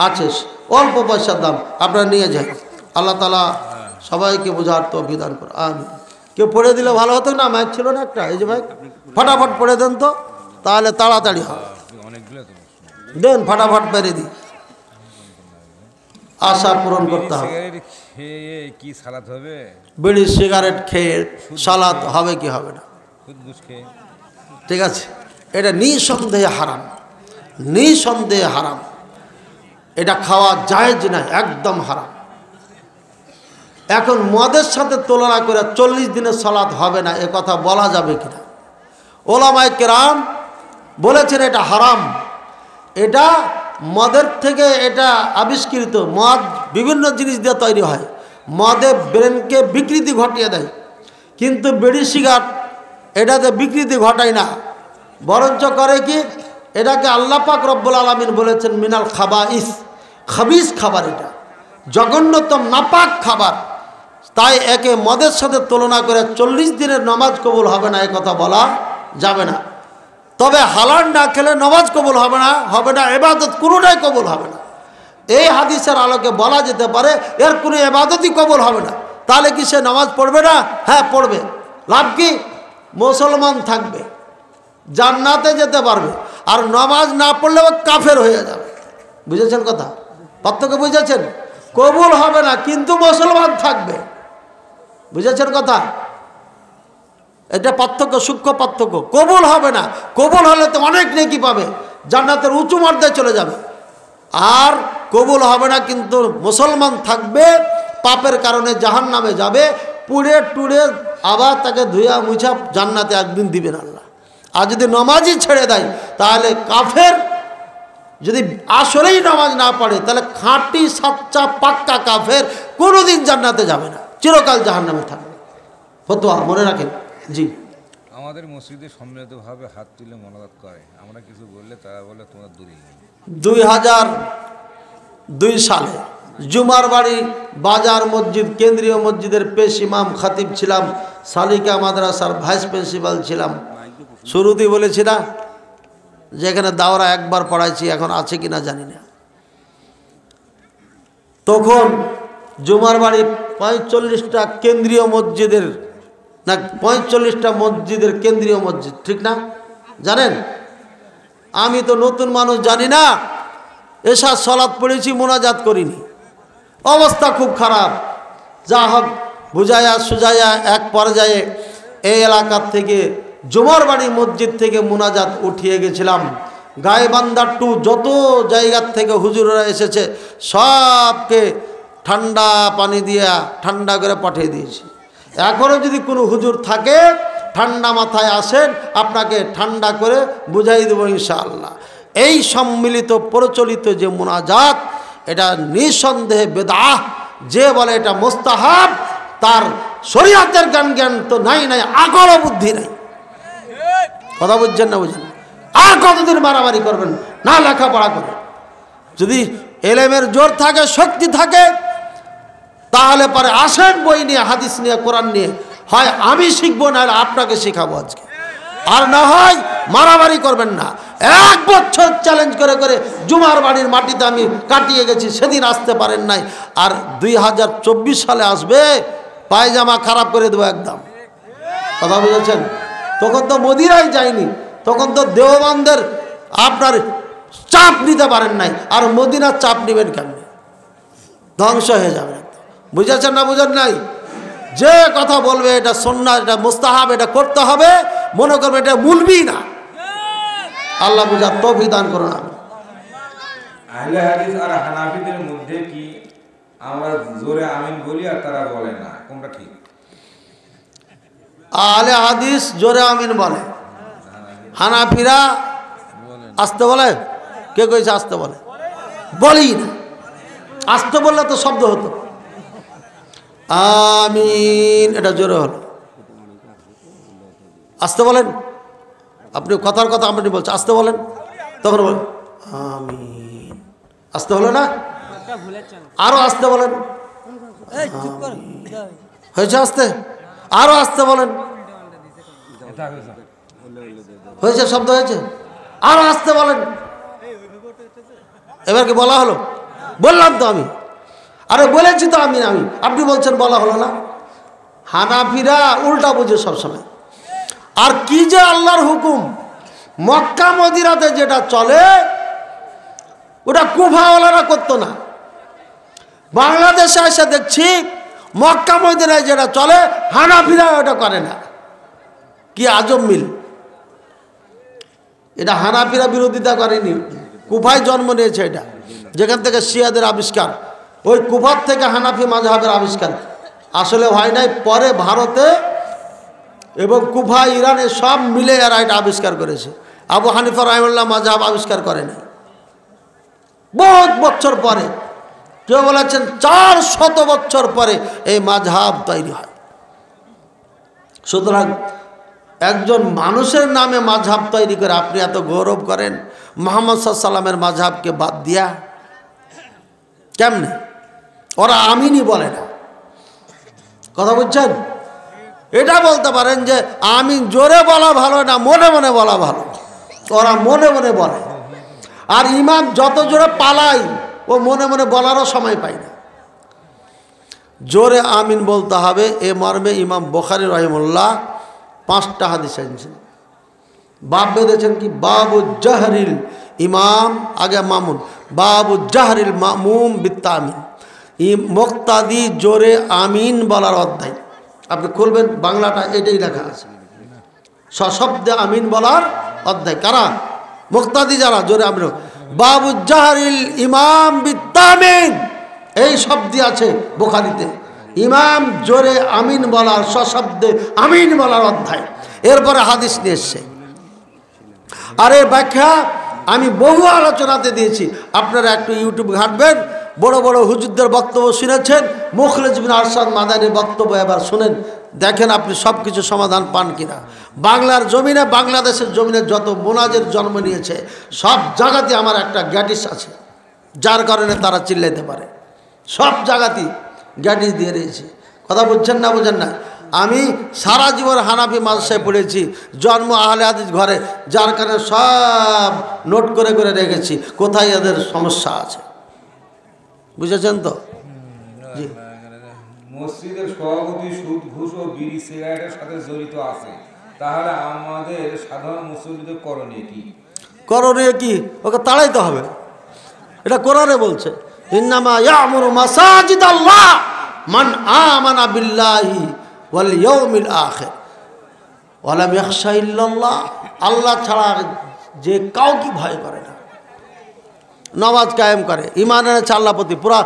আছে, অল্প পয়সার দাম, আপনারা নিয়ে যান। আল্লাহ তাআলা সবাইকে বোঝার তৌফিক দান করুন, আমিন। কেউ পড়ে দিলে ভালো হতো না? মাইক ছিল না একটা, এই যে মাইক, ফটাফট পড়ে দেন তো, তাহলে তাড়াতাড়ি হবে। দেন, ফটাফট পেরে দিই, আশা পূরণ করতে হবে। কি সালাত হবে? বিড়ি সিগারেট খেয়ে সালাত হবে কি হবে না? ঠিক আছে, এটা নিঃসন্দেহে হারাম, এটা খাওয়া জায়েজ না, একদম হারাম। এখন মদের সাথে তুলনা করে 40 দিনের সালাত হবে না, এ কথা বলা যাবে কিনা? ওলামায়ে কেরাম বলেছেন এটা হারাম। এটা মদের থেকে এটা আবিষ্কৃত, মদ বিভিন্ন জিনিস দিয়ে তৈরি হয়, মদে ব্রেনকে বিকৃতি ঘটিয়ে দেয়, কিন্তু বিড়ি সিগারেট এটাতে বিকৃতি ঘটায় না, বরঞ্চ করে কি, এটাকে আল্লাহ পাক রব্বুল আলামিন বলেছেন মিনাল খাবাইস, খাবিস খাবার, এটা জঘন্যতম নাপাক খাবার। তাই একে মদের সাথে তুলনা করে 40 দিনের নামাজ কবুল হবে না, এ কথা বলা যাবে না। তবে হালাল না খেলে নামাজ কবুল হবে না, ইবাদত কোনোটাই কবুল হবে না। এই হাদিসের আলোকে বলা যেতে পারে এর কোনো ইবাদতই কবুল হবে না। তাহলে কি সে নামাজ পড়বে না? হ্যাঁ পড়বে। লাভ কি? মুসলমান থাকবে, জান্নাতে যেতে পারবে। আর নামাজ না পড়লেও কাফের হয়ে যাবে। বুঝেছেন কথা? পার্থক্য বুঝেছেন? কবুল হবে না কিন্তু মুসলমান থাকবে। বুঝেছেন কথা? এটা পার্থক্য, সূক্ষ্ম পার্থক্য। কবুল হবে না, কবুল হলে তো অনেক নেকি পাবে, জান্নাতের উঁচু মর্যাদায় চলে যাবে। আর কবুল হবে না কিন্তু মুসলমান থাকবে, পাপের কারণে জাহান্নামে যাবে, পুড়ে টুড়ে আবার তাকে ধুয়া মুছা জান্নাতে একদিন দিবেন আল্লাহ। আর যদি নামাজই ছেড়ে দেয় তাহলে কাফের, যদি আসলেই নামাজ না পড়ে তাহলে খাঁটি সাচ্চা পাক্কা কাফের, কোনোদিন জান্নাতে যাবে না, চিরকাল জাহান্নামে থাকবে। ফতোয়া মনে রাখেন। জি, আমাদের মসজিদে সম্মিলিতভাবে হাত তুলে মোনাজাত করে, আমরা কিছু বললে তারা বলে তোমার দূরে। 2002 সালে জুমার বাড়ি বাজার মসজিদ, কেন্দ্রীয় মসজিদের পেশ ইমাম খাতিব ছিলাম, সালিকা মাদ্রাসার ভাইস প্রিন্সিপাল ছিলাম। শুরুতেই বলেছি না যে এখানে দাওরা একবার পড়াইছি, এখন আছে কিনা জানি না। তখন জুমার বাড়ি 45টা কেন্দ্রীয় মসজিদের, না 45টা মসজিদের কেন্দ্রীয় মসজিদ, ঠিক না? জানেন, আমি তো নতুন মানুষ, জানি না। এশার সালাত পড়েছি, মোনাজাত করিনি, অবস্থা খুব খারাপ। যা হোক বুঝাইয়া সুজাইয়া এক পর্যায়ে এই এলাকার থেকে জুমার বাড়ি মসজিদ থেকে মোনাজাত উঠিয়ে গেছিলাম। গাইবান্ধা টু যত জায়গার থেকে হুজুররা এসেছে সবকে ঠান্ডা পানি দিয়ে ঠান্ডা করে পাঠিয়ে দিয়েছি। এখনও যদি কোনো হুজুর থাকে ঠান্ডা মাথায় আসেন, আপনাকে ঠান্ডা করে বুঝাই দেবো ইনশাআল্লাহ। এই সম্মিলিত প্রচলিত যে মোনাজাত, এটা নিঃসন্দেহে বেদাহ। যে বলে এটা মুস্তাহাব তার শরীয়তের জ্ঞান তো নাই, আকল বুদ্ধি নাই। কথা বুঝছেন না? বুঝেন? আর কতদিন মারামারি করবেন? না লেখাপড়া করে, যদি এলেমের জোর থাকে, শক্তি থাকে, তাহলে পরে আসেন বই নিয়ে, হাদিস নিয়ে, কোরআন নিয়ে, হয় আমি শিখবো না আপনাকে শেখাবো আজকে। আর না হয় মারামারি করবেন না। 1 বছর চ্যালেঞ্জ করে করে জুমার বাড়ির মাটিতে আমি কাটিয়ে গেছি, সেদিন আসতে পারেন নাই। আর 2024 সালে আসবে, পায়জামা খারাপ করে দেবো একদম। কথা বুঝেছেন? তখন তো মদিরাই যায়নি, তখন তো দেওবন্দের আপনার চাপ নিতে পারেন নাই, আর মদিনার চাপ নেবেন কেমনি? ধ্বংস হয়ে যাবে। বুঝেছেন না? বুঝেন নাই? যে কথা বলবে এটা সুন্নাহ, এটা মুস্তাহাব, এটা করতে হবে, মনে করবে এটা মুলবি না। আল্লাহ বুঝার তৌফিক দান করুন। আহলে হাদিস আর হানাফিদের মধ্যে কি আমরা জোরে আমিন বলি আর তারা বলে না, কোনটা ঠিক? আহলে হাদিস জোরে আমিন বলে, হানাফিরা আসতে বলে। কে কইছে আসতে বলে? বলি না। আসতে বললে তো শব্দ হতো, আমিন, এটা জোরে হলো। আসতে বলেন, আপনি কথার কথা আপনি বলছেন, আসতে বলেন, তখন বলেন আমিন। আসতে হলো না? আরো আসতে বলেন, হয়েছে আসতে, আরো আসতে বলেন, হয়েছে, শব্দ হয়েছে, আরো আসতে বলেন। এবার কি বলা হলো? বললাম তো আমি, আরে বলেছি তো আমি, আপনি বলছেন বলা হলো না। হানাফিরা উল্টা বুঝে সবসময়। আর কি যে আল্লাহর হুকুম, মক্কা মদিনাতে যেটা চলে ওটা কুফাওয়ালারা করতো না। বাংলাদেশে এসে দেখছি মক্কা মদিনায় যেটা চলে হানাফিরা ওটা করে না। কি আজব মিল! এটা হানাফিরা বিরোধিতা করেনি, কুফায় জন্ম নিয়েছে এটা, যেখান থেকে শিয়াদের আবিষ্কার। ওই কুফার থেকে হানাফি মাযহাবের আবিষ্কার আসলে হয় নাই, পরে ভারতে এবং কুফা, ইরানে সব মিলে এরা এটা আবিষ্কার করেছে। আবু হানিফা রাহিমাহুল্লাহ মাযহাব আবিষ্কার করে নাই, বহুত বছর পরে। কেউ বলেছেন 400 বছর পরে এই মাযহাব তৈরি হয়। সুতরাং একজন মানুষের নামে মাযহাব তৈরি করে আপনি এত গৌরব করেন, মুহাম্মদ সাল্লাল্লাহু আলাইহি ওয়াসাল্লামের মাযহাবকে বাদ দিয়া? কেমনে? ওরা আমিনই বলে না, কথা বুঝছেন? এটা বলতে পারেন যে আমিন জোরে বলা ভালো না মনে মনে বলা ভালো, ওরা মনে মনে বলে। আর ইমাম যত জোরে পালাই ও মনে মনে বলারও সময় পায় না। জোরে আমিন বলতে হবে, এ মর্মে ইমাম বুখারী রাহিমাহুল্লাহ 5টা হাদিস এনেছেন। বাব বেঁধেছেন কি? বাবু জাহরিল ইমাম, আগে মামুন, বাবু জাহরিল মামুম বিত্তামিন, মুক্তাদি জোরে আমিন বলার অধ্যায়। আপনি খুলবেন বাংলাটা, এটাই লেখা আছে, সশব্দে আমিন বলার অধ্যায়। কারা? মুক্তাদি যারা জোরে আমিন। বাবু জাহরিল ইমাম বিত্তামিন, এই শব্দ আছে বুখারীতে, ইমাম জোরে আমিন বলার, সশব্দে আমিন বলার অধ্যায়। এরপরে হাদিস নিয়ে এসছে। আর এর ব্যাখ্যা আমি বহু আলোচনাতে দিয়েছি, আপনারা একটু ইউটিউব ঘাঁটবেন, বড় বড় হুজুরদের বক্তব্য শুনেছেন, মুখলেস বিন আরশাদ মাদানির বক্তব্য এবার শুনেন, দেখেন আপনি সব কিছু সমাধান পান কিনা। বাংলার জমিনে, বাংলাদেশের জমিনে যত মোনাজের জন্ম নিয়েছে সব জায়গাতে আমার একটা গ্যাটিস আছে, যার কারণে তারা চিল্লাইতে পারে। সব জায়গাতেই গ্যাটিস দিয়ে রয়েছে, কথা বুঝছেন না? বুঝেন না? আমি সারা জীবন হানাফি মাদ্রাসায় পড়েছি, জন্ম আহলে হাদিস ঘরে, যার কারণে সব নোট করে করে রেখেছি কোথায় এদের সমস্যা আছে। বুঝেছেন তো? জি। মসজিদের সভাপতি সুদ, ঘুষ ও বিড়ি সিগারেটের সাথে জড়িত আছে, তাহলে আমাদের সাধারণ মুসল্লিদের করণীয় কি? করণীয় কি? ওকে তাড়াইতে হবে। এটা কোরআনে বলছে, ইন্নামা ইয়ামুরু মাসাজিদাল্লাহ মান আমানা বিল্লাহি ওয়াল ইয়াউমিল আখির ওয়া লাম ইয়াখশা ইল্লাল্লাহ। আল্লাহ ছাড়া যে কাউকে ভয় করে না, নামাজ কায়েম করে, ঈমান এনেছে আল্লাহর প্রতি, পুরো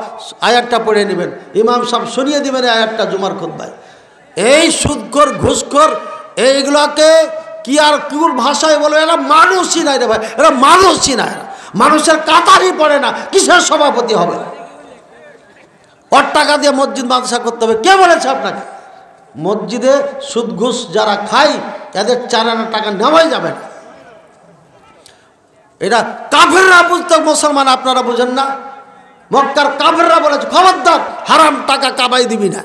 আয়াতটা পড়ে নেবেন, ইমাম সাহেব শুনিয়ে দিবেন এই আয়াতটা জুমার খুতবায়। এই সুদখোর, ঘুষখোর, এইগুলোকে কি আর কিউর ভাষায় বলবে, এরা মানুষই নাই রে ভাই, এরা মানুষই না, এরা মানুষের কাতারই পড়ে না, কিসের সভাপতি হবে? ওর টাকা দিয়ে মসজিদ মাদ্রাসা করতে হবে, কে বলেছে আপনাকে? মসজিদে সুদ ঘুষ যারা খায় এদের 4 আনা টাকা নেওয়াই যাবে না। এটা কাফেররা বুঝতে, মুসলমান আপনারা বুঝেন না? মক্কার কাফেররা বলেছে খবরদার হারাম টাকা কামাই দিবি না,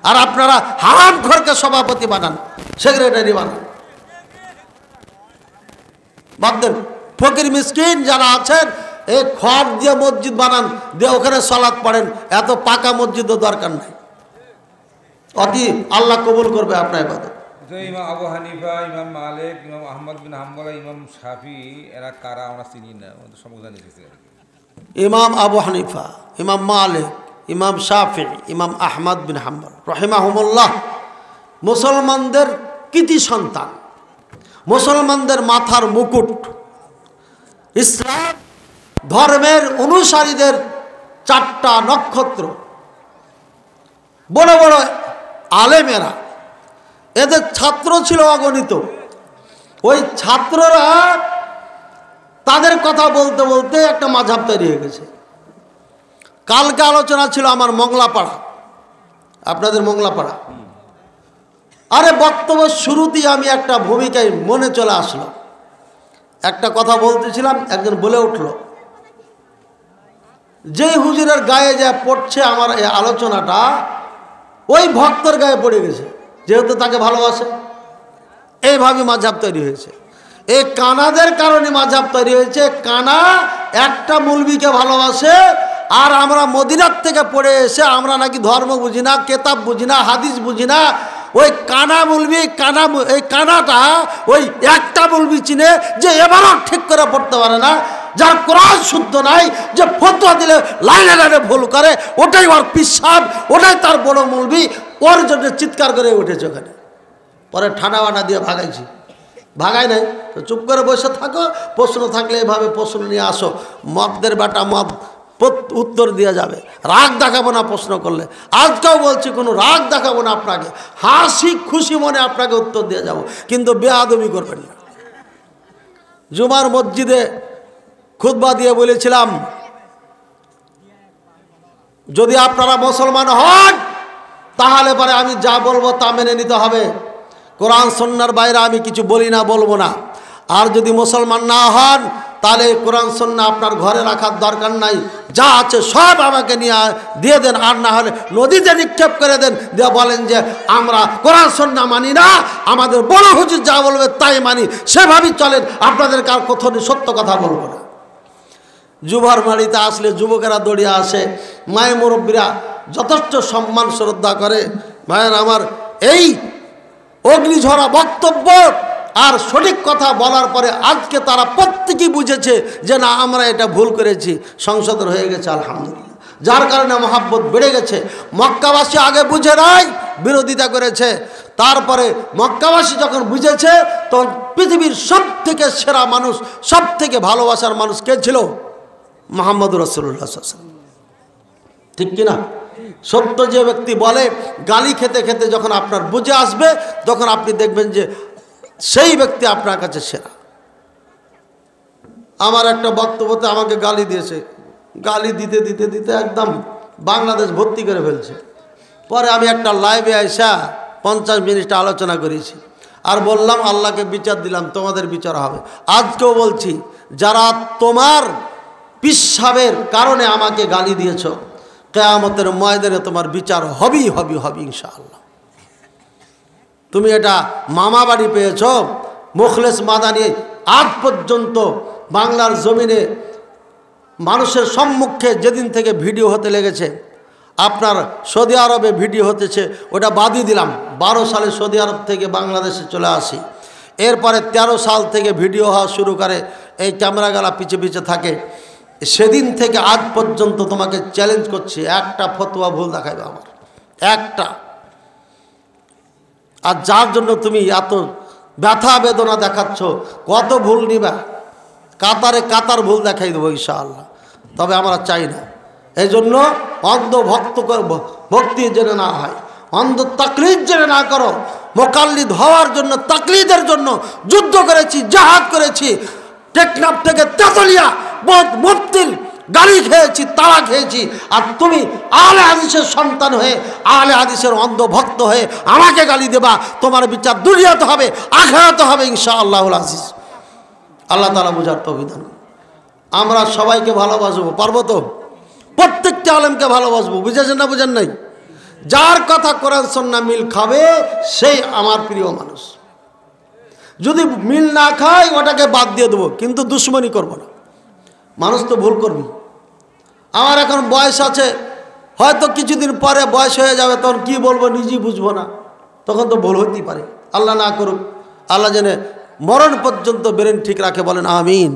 আর আপনারা হারাম খোরকে সভাপতি বানান, সেক্রেটারি বানান। বাদ দেন, ফকির মিসকিন যারা আছেন এই খড় দিয়ে মসজিদ বানান, দিয়ে ওখানে সালাত পড়েন, এত পাকা মসজিদও দরকার নাই, অতি আল্লাহ কবুল করবে আপনার ইবাদত। ইমাম আবু হানিফা, ইমাম মালিক, ইমাম আহমদ বিন হাম্বল, ইমাম শাফি, এরা কারা আমরা চিনি না, সমুদায় লিখেছে। ইমাম আবু হানিফা, ইমাম মালিক, ইমাম শাফি, ইমাম আহমদ বিন হাম্বল রহিমাহুমুল্লাহ মুসলমানদের কৃতি সন্তান, মুসলমানদের মাথার মুকুট, ইসলাম ধর্মের অনুসারীদের 4টা নক্ষত্র, বড় বড় আলেমেরা, এদের ছাত্র ছিল অগণিত। ওই ছাত্ররা তাদের কথা বলতে বলতে একটা মাযহাব তৈরি হয়ে গেছে। কালকে আলোচনা ছিল আমার মংলাপাড়া, আপনাদের মংলাপাড়া। আরে বক্তব্য শুরুতেই আমি একটা ভূমিকায় মনে চলে আসলো, একটা কথা বলতেছিলাম, একজন বলে উঠল, যেই হুজুরের গায়ে যা পড়ছে আমার এই আলোচনাটা ওই ভক্তর গায়ে পড়ে গেছে, যেহেতু তাকে ভালোবাসে। এইভাবে মাযহাব তৈরি হয়েছে। এই কানাদের কারণে মাযহাব তৈরি হয়েছে। কানা একটা মৌলবীকে ভালোবাসে, আর আমরা মদিনার থেকে পড়ে এসে আমরা নাকি ধর্ম বুঝি না, কেতাব বুঝি না, হাদিস বুঝি না। ওই কানা মৌলবী, এই কানাটা ওই একটা মৌলবী চিনে যে এবারও ঠিক করে পড়তে পারে না, যার কোরআন শুদ্ধ নাই, যে ফতোয়া দিলে লাইনে লাইনে ভুল করে, ওটাই ওর পিসাব, ওটাই তার বড় মৌলবী। ওর জন্য চিৎকার করে উঠেছে ওখানে, পরে ঠান্ডা বানা দিয়ে ভাগাইছি। ভাগাই নাই তো চুপ করে বসে থাকো, প্রশ্ন থাকলে এভাবে প্রশ্ন নিয়ে আসো, মদদের বেটা মদ উত্তর দেওয়া যাবে, রাগ দেখাবো না প্রশ্ন করলে। আজকেও বলছি কোনো রাগ দেখাবো না আপনাকে, হাসি খুশি মনে আপনাকে উত্তর দিয়ে যাব, কিন্তু বেয়াদবি করবেন না। জুমার মসজিদে খুতবা দিয়ে বলেছিলাম, যদি আপনারা মুসলমান হন তাহলে পরে আমি যা বলবো তা মেনে নিতে হবে। কোরআন সুন্নাহর বাইরে আমি কিছু বলি না, বলবো না। আর যদি মুসলমান না হন তাহলে কোরআন সুন্নাহ আপনার ঘরে রাখার দরকার নাই, যা আছে সব আমাকে নিয়ে দিয়ে দেন, আর না হলে নদীতে নিক্ষেপ করে দেন, দিয়ে বলেন যে আমরা কোরআন সুন্নাহ মানি না, আমাদের বড় হুজুর যা বলবে তাই মানি, সেভাবেই চলেন, আপনাদের কার কখনো সত্য কথা বলবো না। যুবর বাড়িতে আসলে যুবকেরা দৌড়িয়ে আসে, মায়ের মুরব্বীরা যথেষ্ট সম্মান শ্রদ্ধা করে। মায়ের আমার এই অগ্নিঝরা বক্তব্য আর সঠিক কথা বলার পরে আজকে তারা প্রত্যেকেই বুঝেছে যে না আমরা এটা ভুল করেছি, সংশোধন হয়ে গেছে আলহামদুলিল্লাহ, যার কারণে মহাব্বত বেড়ে গেছে। মক্কাবাসী আগে বুঝে নাই, বিরোধিতা করেছে, তারপরে মক্কাবাসী যখন বুঝেছে তখন পৃথিবীর সব থেকে সেরা মানুষ, সব থেকে ভালোবাসার মানুষ কে ছিল? মুহাম্মদুর রাসূলুল্লাহ সাল্লাল্লাহু আলাইহি ওয়াসাল্লাম। ঠিক কিনা? সত্য যে ব্যক্তি বলে, গালি খেতে খেতে যখন আপনার বুঝে আসবে তখন আপনি দেখবেন যে সেই ব্যক্তি আপনার কাছে সেরা। আমার একটা বক্তব্যতে আমাকে গালি দিয়েছে, গালি দিতে দিতে দিতে একদম বাংলাদেশ ভর্তি করে ফেলছে। পরে আমি একটা লাইভে আইসা 50 মিনিট আলোচনা করেছি আর বললাম আল্লাহকে বিচার দিলাম, তোমাদের বিচার হবে। আজকেও বলছি, যারা তোমার পিসাবের কারণে আমাকে গালি দিয়েছ, কিয়ামতের ময়দানে তোমার বিচার হবেই হবে ইনশাআল্লাহ। তুমি এটা মামা বাড়ি পেয়েছ। মুখলেস মাদানী আজ পর্যন্ত বাংলার জমিনে মানুষের সম্মুখে যেদিন থেকে ভিডিও হতে লেগেছে, আপনার সৌদি আরবে ভিডিও হতেছে, ওটা বাদই দিলাম। 12 সালে সৌদি আরব থেকে বাংলাদেশে চলে আসি, এরপরে 13 সাল থেকে ভিডিও হওয়া শুরু করে, এই ক্যামেরাগুলা পিছে পিছে থাকে। সেদিন থেকে আজ পর্যন্ত তোমাকে চ্যালেঞ্জ করছি, একটা ফতোয়া ভুল দেখাইবে আমার, একটা। আর যার জন্য তুমি এত ব্যথা বেদনা দেখাচ্ছ, কত ভুল নিবা, কাতারে কাতার ভুল দেখাই দেবো ইনশাআল্লাহ। তবে আমরা চাই না, এই জন্য অন্ধ ভক্তি যেন না হয়, অন্ধ তাকলিদ যেন না করো। মোকাল্লিদ হওয়ার জন্য, তাকলিদের জন্য যুদ্ধ করেছি, জাহাদ করেছি, টেকনাফ থেকে তেতুলিয়া মুফতির গালি খেয়েছি, তাড়া খেয়েছি। আর তুমি আহলে হাদিসের সন্তান হয়ে, আহলে হাদিসের অন্ধ ভক্ত হয়ে আমাকে গালি দেবা, তোমার বিচার দুনিয়াতে হবে, আখিরাতে হবে ইনশাআল্লাহুল আজিজ। আল্লাহ তাআলা বুঝার তৌফিক দান করুন। আমরা সবাইকে ভালোবাসবো, পারবো তো? প্রত্যেকটা আলেমকে ভালোবাসবো, বুঝেছেন না বুঝেন নাই? যার কথা কোরআন সুন্নাহ মিল খাবে সেই আমার প্রিয় মানুষ। যদি মিল না খায় ওটাকে বাদ দিয়ে দেবো, কিন্তু দুশ্মনী করবো না। মানুষ তো ভুল করবি। আমার এখন বয়স আছে, হয়তো কিছুদিন পরে বয়স হয়ে যাবে, তখন কি বলবো নিজেই বুঝবো না, তখন তো ভুল হতেই পারে। আল্লাহ না করুক, আল্লাহ যেন মরণ পর্যন্ত ব্রেন ঠিক রাখে, বলেন আমিন।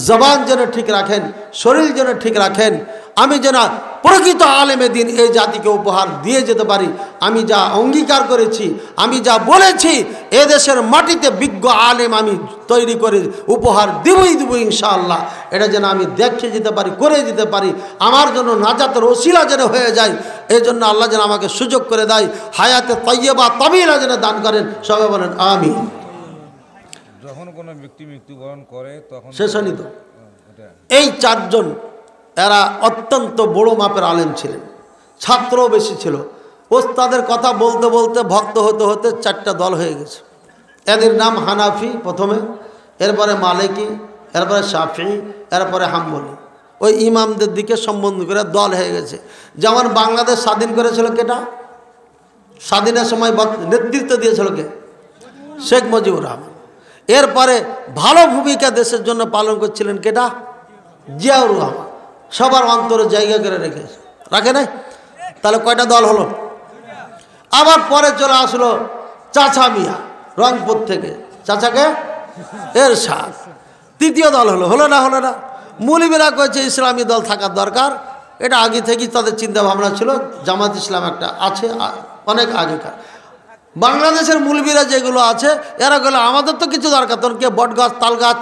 জবান যেন ঠিক রাখেন, শরীর যেন ঠিক রাখেন, আমি যেন প্রকৃত আলেমে দিন এই জাতিকে উপহার দিয়ে যেতে পারি। আমি যা অঙ্গীকার করেছি, আমি যা বলেছি, এদেশের মাটিতে বিজ্ঞ আলেম আমি তৈরি করে উপহার দেবই দেবো ইনশাআল্লাহ। এটা যেন আমি দেখে যেতে পারি, করে যেতে পারি, আমার জন্য নাজাতের ওসিলা যেন হয়ে যায়। এই জন্য আল্লাহ যেন আমাকে সুযোগ করে দেয়, হায়াতে তাইয়্যিবা তাবিলা যেন দান করেন। সবাই বলেন আমিন। যখন কোনো ব্যক্তি মৃত্যুবরণ করে তখন শেষ হয়নি তো? এই 4 জন এরা অত্যন্ত বড় মাপের আলেম ছিলেন, ছাত্রও বেশি ছিল। ওস্তাদের কথা বলতে বলতে ভক্ত হতে হতে 4টা দল হয়ে গেছে। এদের নাম হানাফি প্রথমে, এরপরে মালিকি, এরপরে শাফি, এরপরে হাম্বলি। ওই ইমামদের দিকে সম্বন্ধ করে দল হয়ে গেছে। যেমন বাংলাদেশ স্বাধীন করেছিল কেটা? স্বাধীনের সময় নেতৃত্ব দিয়েছিল কে? শেখ মুজিবুর রহমান। এরপরে ভালো ভূমিকা দেশের জন্য পালন করছিলেন কেটা? জিয়াউর রহমান। সবার অন্তরে জায়গা করে রেখেছে, রাখে নাই? তাহলে কয়টা দল হলো? আবার পরে চলে আসলো চাচা মিয়া রংপুর থেকে, চাচাকে এরশাদ। 3য় দল হলো না? হলো না? মৌলবীরা কয়েছে ইসলামী দল থাকার দরকার, এটা আগে থেকেই তাদের চিন্তা ভাবনা ছিল। জামাত ইসলাম একটা আছে অনেক আগেকার। বাংলাদেশের মৌলবীরা যেগুলো আছে এরা গেলো আমাদের তো কিছু দরকার, তখন কে বট গাছ, তাল গাছ,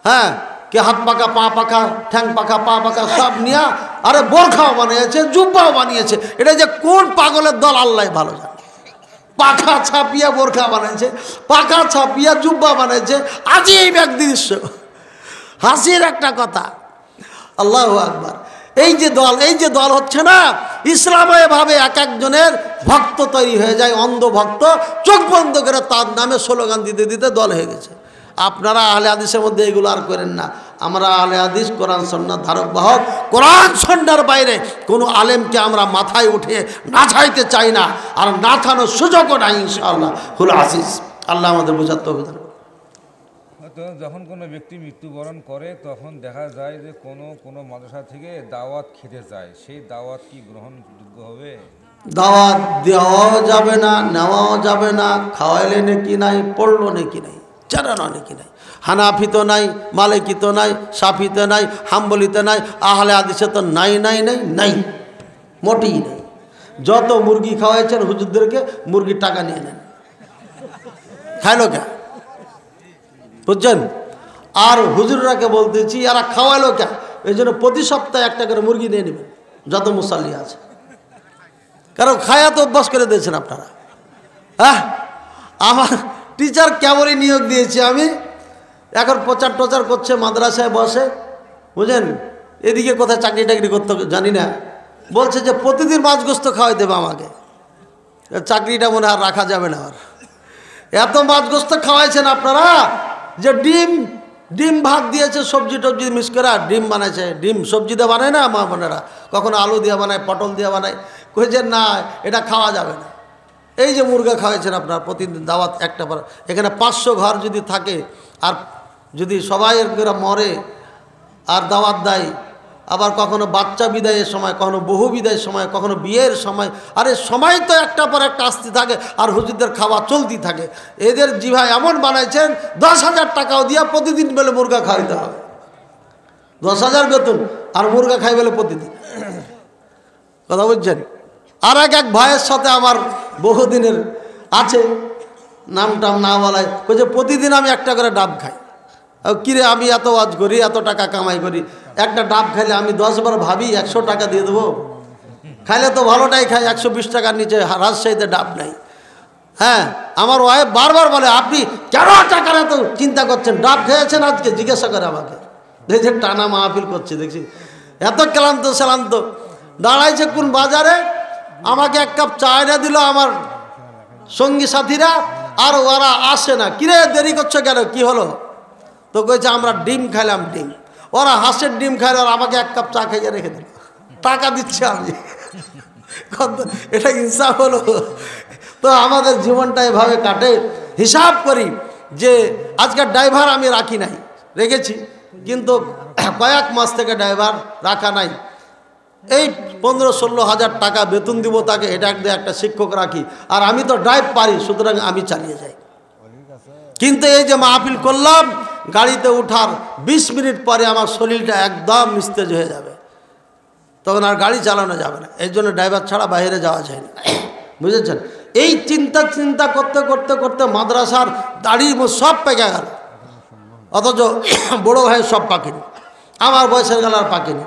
হ্যাঁ, কে হাত পাকা, পা পাকা, ঠ্যাং পাকা, পা পাকা সব নিয়ে, আরে বোরখাও বানিয়েছে, জুব্বাও বানিয়েছে। এটা যে কোন পাগলের দল আল্লাহ ভালো জানে। পাখা ছাপিয়া বোরখা বানিয়েছে, পাখা ছাপিয়া জুব্বা বানিয়েছে। আজই এই ব্যক্তি দৃশ্য, হাসির একটা কথা। আল্লাহু আকবার। এই যে দল হচ্ছে না, ইসলামে এভাবে এক একজনের ভক্ত তৈরি হয়ে যায়, অন্ধ ভক্ত, চোখ বন্ধ করে তার নামে স্লোগান দিতে দিতে দল হয়ে গেছে। আপনারা আহলে হাদিসের মধ্যে এগুলো আর করেন না। আমরা আহলে হাদিস, কোরআন সুন্নাহ ধারক বাহক। কোরআন সুন্নাহর বাইরে কোনো আলেমকে আমরা মাথায় উঠে নাচাইতে চাই না, আর নাচানোর সুযোগও নাই ইনশাআল্লাহ হুল আজিজ। আল্লাহ আমাদের বোঝার তৌফিক দান করুন। তো যখন কোনো ব্যক্তি মৃত্যুবরণ করে তখন দেখা যায় যে কোনো মাদ্রাসা থেকে দাওয়াত খেতে যায়, সেই দাওয়াত কি গ্রহণযোগ্য হবে? দাওয়াত দেওয়াও যাবে না, নেওয়াও যাবে না। খাওয়াইলে নাকি নাই, পড়লো নাকি নাই, জানানো নাকি নাই। হানাফিতে নাই, মালিকিতে নাই, শাফিতে নাই, হাম্বলিতে নাই, আহলে হাদিসে তো নাই নাই নাই নাই, মোটেই নাই। যত মুরগি খাওয়াইছেন হুজুরদেরকে, মুরগির টাকা নিয়ে নেন। খাইলো কে? বুঝছেন? আর হুজুররাকে বলতেছি এরা খাওয়াইলো কে? এই জন্য প্রতি সপ্তাহে একটা করে মুরগি নিয়ে নেবেন যত মুসাল্লি আছে। কারণ খায়া তো অভ্যাস করে দিয়েছেন আপনারা। হ্যাঁ, আমার টিচার কেমনই নিয়োগ দিয়েছি আমি, এখন প্রচার টচার করছে, মাদ্রাসায় বসে, বুঝলেন, এদিকে কোথায় চাকরি টাকরি করতে জানি না, বলছে যে প্রতিদিন মাছ গোস্ত খাওয়াই দেবে আমাকে। চাকরিটা মনে আর রাখা যাবে না। আর এত মাছ গোস্ত খাওয়াইছেন আপনারা যে ডিম ভাত দিয়েছে, সবজি টবজি মিক্স করে ডিম বানাইছে। ডিম সবজি দিয়ে বানায় না মা বোনেরা, কখনো আলু দিয়ে বানায়, পটল দিয়ে বানায়। কইছে না এটা খাওয়া যাবে না। এই যে মুরগা খাওয়াইছেন আপনার প্রতিদিন দাওয়াত একটা পর, এখানে 500 ঘর যদি থাকে, আর যদি সবাই মরে আর দাওয়াত দেয়, আবার কখনো বাচ্চা বিদায়ের সময়, কখনো বহু বিদায়ের সময়, কখনো বিয়ের সময়, আরে সময় তো একটা পর একটা আসতে থাকে, আর হুজুরদের খাওয়া চলতি থাকে। এদের জিভায় এমন বানাইছেন 10,000 টাকাও দিয়া প্রতিদিন বেলে মুরগা খাওয়াইতে হবে। 10,000 বেতন আর মুরগা খাই বেলে প্রতিদিন। কথা বুঝছেন? আর এক ভাইয়ের সাথে আমার বহুদিনের আছে, নামটাম না বলায়, যে প্রতিদিন আমি একটা করে ডাব খাই। কিরে আমি এত ওয়াজ করি, এত টাকা কামাই করি, একটা ডাব খাইলে আমি 10 বার ভাবি 100 টাকা দিয়ে দেবো। খাইলে তো ভালোটাই খাই, 120 টাকার নিচে রাজশাহীতে ডাব নাই। হ্যাঁ, আমার ওয়াইফ বারবার বলে আপনি কেন টাকার এত চিন্তা করছেন, ডাব খেয়েছেন আজকে? জিজ্ঞাসা করে আমাকে। দেখছি টানা মাহফিল করছে, দেখছি এত ক্লান্ত দাঁড়াইছে কোন বাজারে, আমাকে 1 কাপ চা এনে দিল আমার সঙ্গী সাথীরা, আর ওরা আসে না। কিরে দেরি করছো কেন, কি হলো? তো কইছে আমরা ডিম খাইলাম। ডিম, ওরা হাঁসের ডিম খাইল, আর আমাকে 1 কাপ চা খাইয়ে রেখে দিল। টাকা দিচ্ছে আমি, এটা ইনসাফ হলো? তো আমাদের জীবনটা এভাবে কাটে। হিসাব করি যে আজকের ড্রাইভার আমি রাখি নাই, রেখেছি, কিন্তু কয়েক মাস থেকে ড্রাইভার রাখা নাই। এই 15-16 হাজার টাকা বেতন দিব তাকে, এটা একটা শিক্ষক রাখি, আর আমি তো ড্রাইভ পারি, সুতরাং আমি চালিয়ে যাই। কিন্তু এই যে মাহফিল করলাম, গাড়িতে উঠার 20 মিনিট পরে আমার শরীরটা একদম নিস্তেজ হয়ে যাবে, তখন আর গাড়ি চালানো যাবে না। এই জন্য ড্রাইভার ছাড়া বাইরে যাওয়া যায় না, বুঝেছেন? এই চিন্তা করতে করতে করতে মাদ্রাসার দাড়ি সব পেকে গেল, অথচ বড় ভাইয়ের সব পাকেনি, আমার বয়সের গেল আর পাকেনি।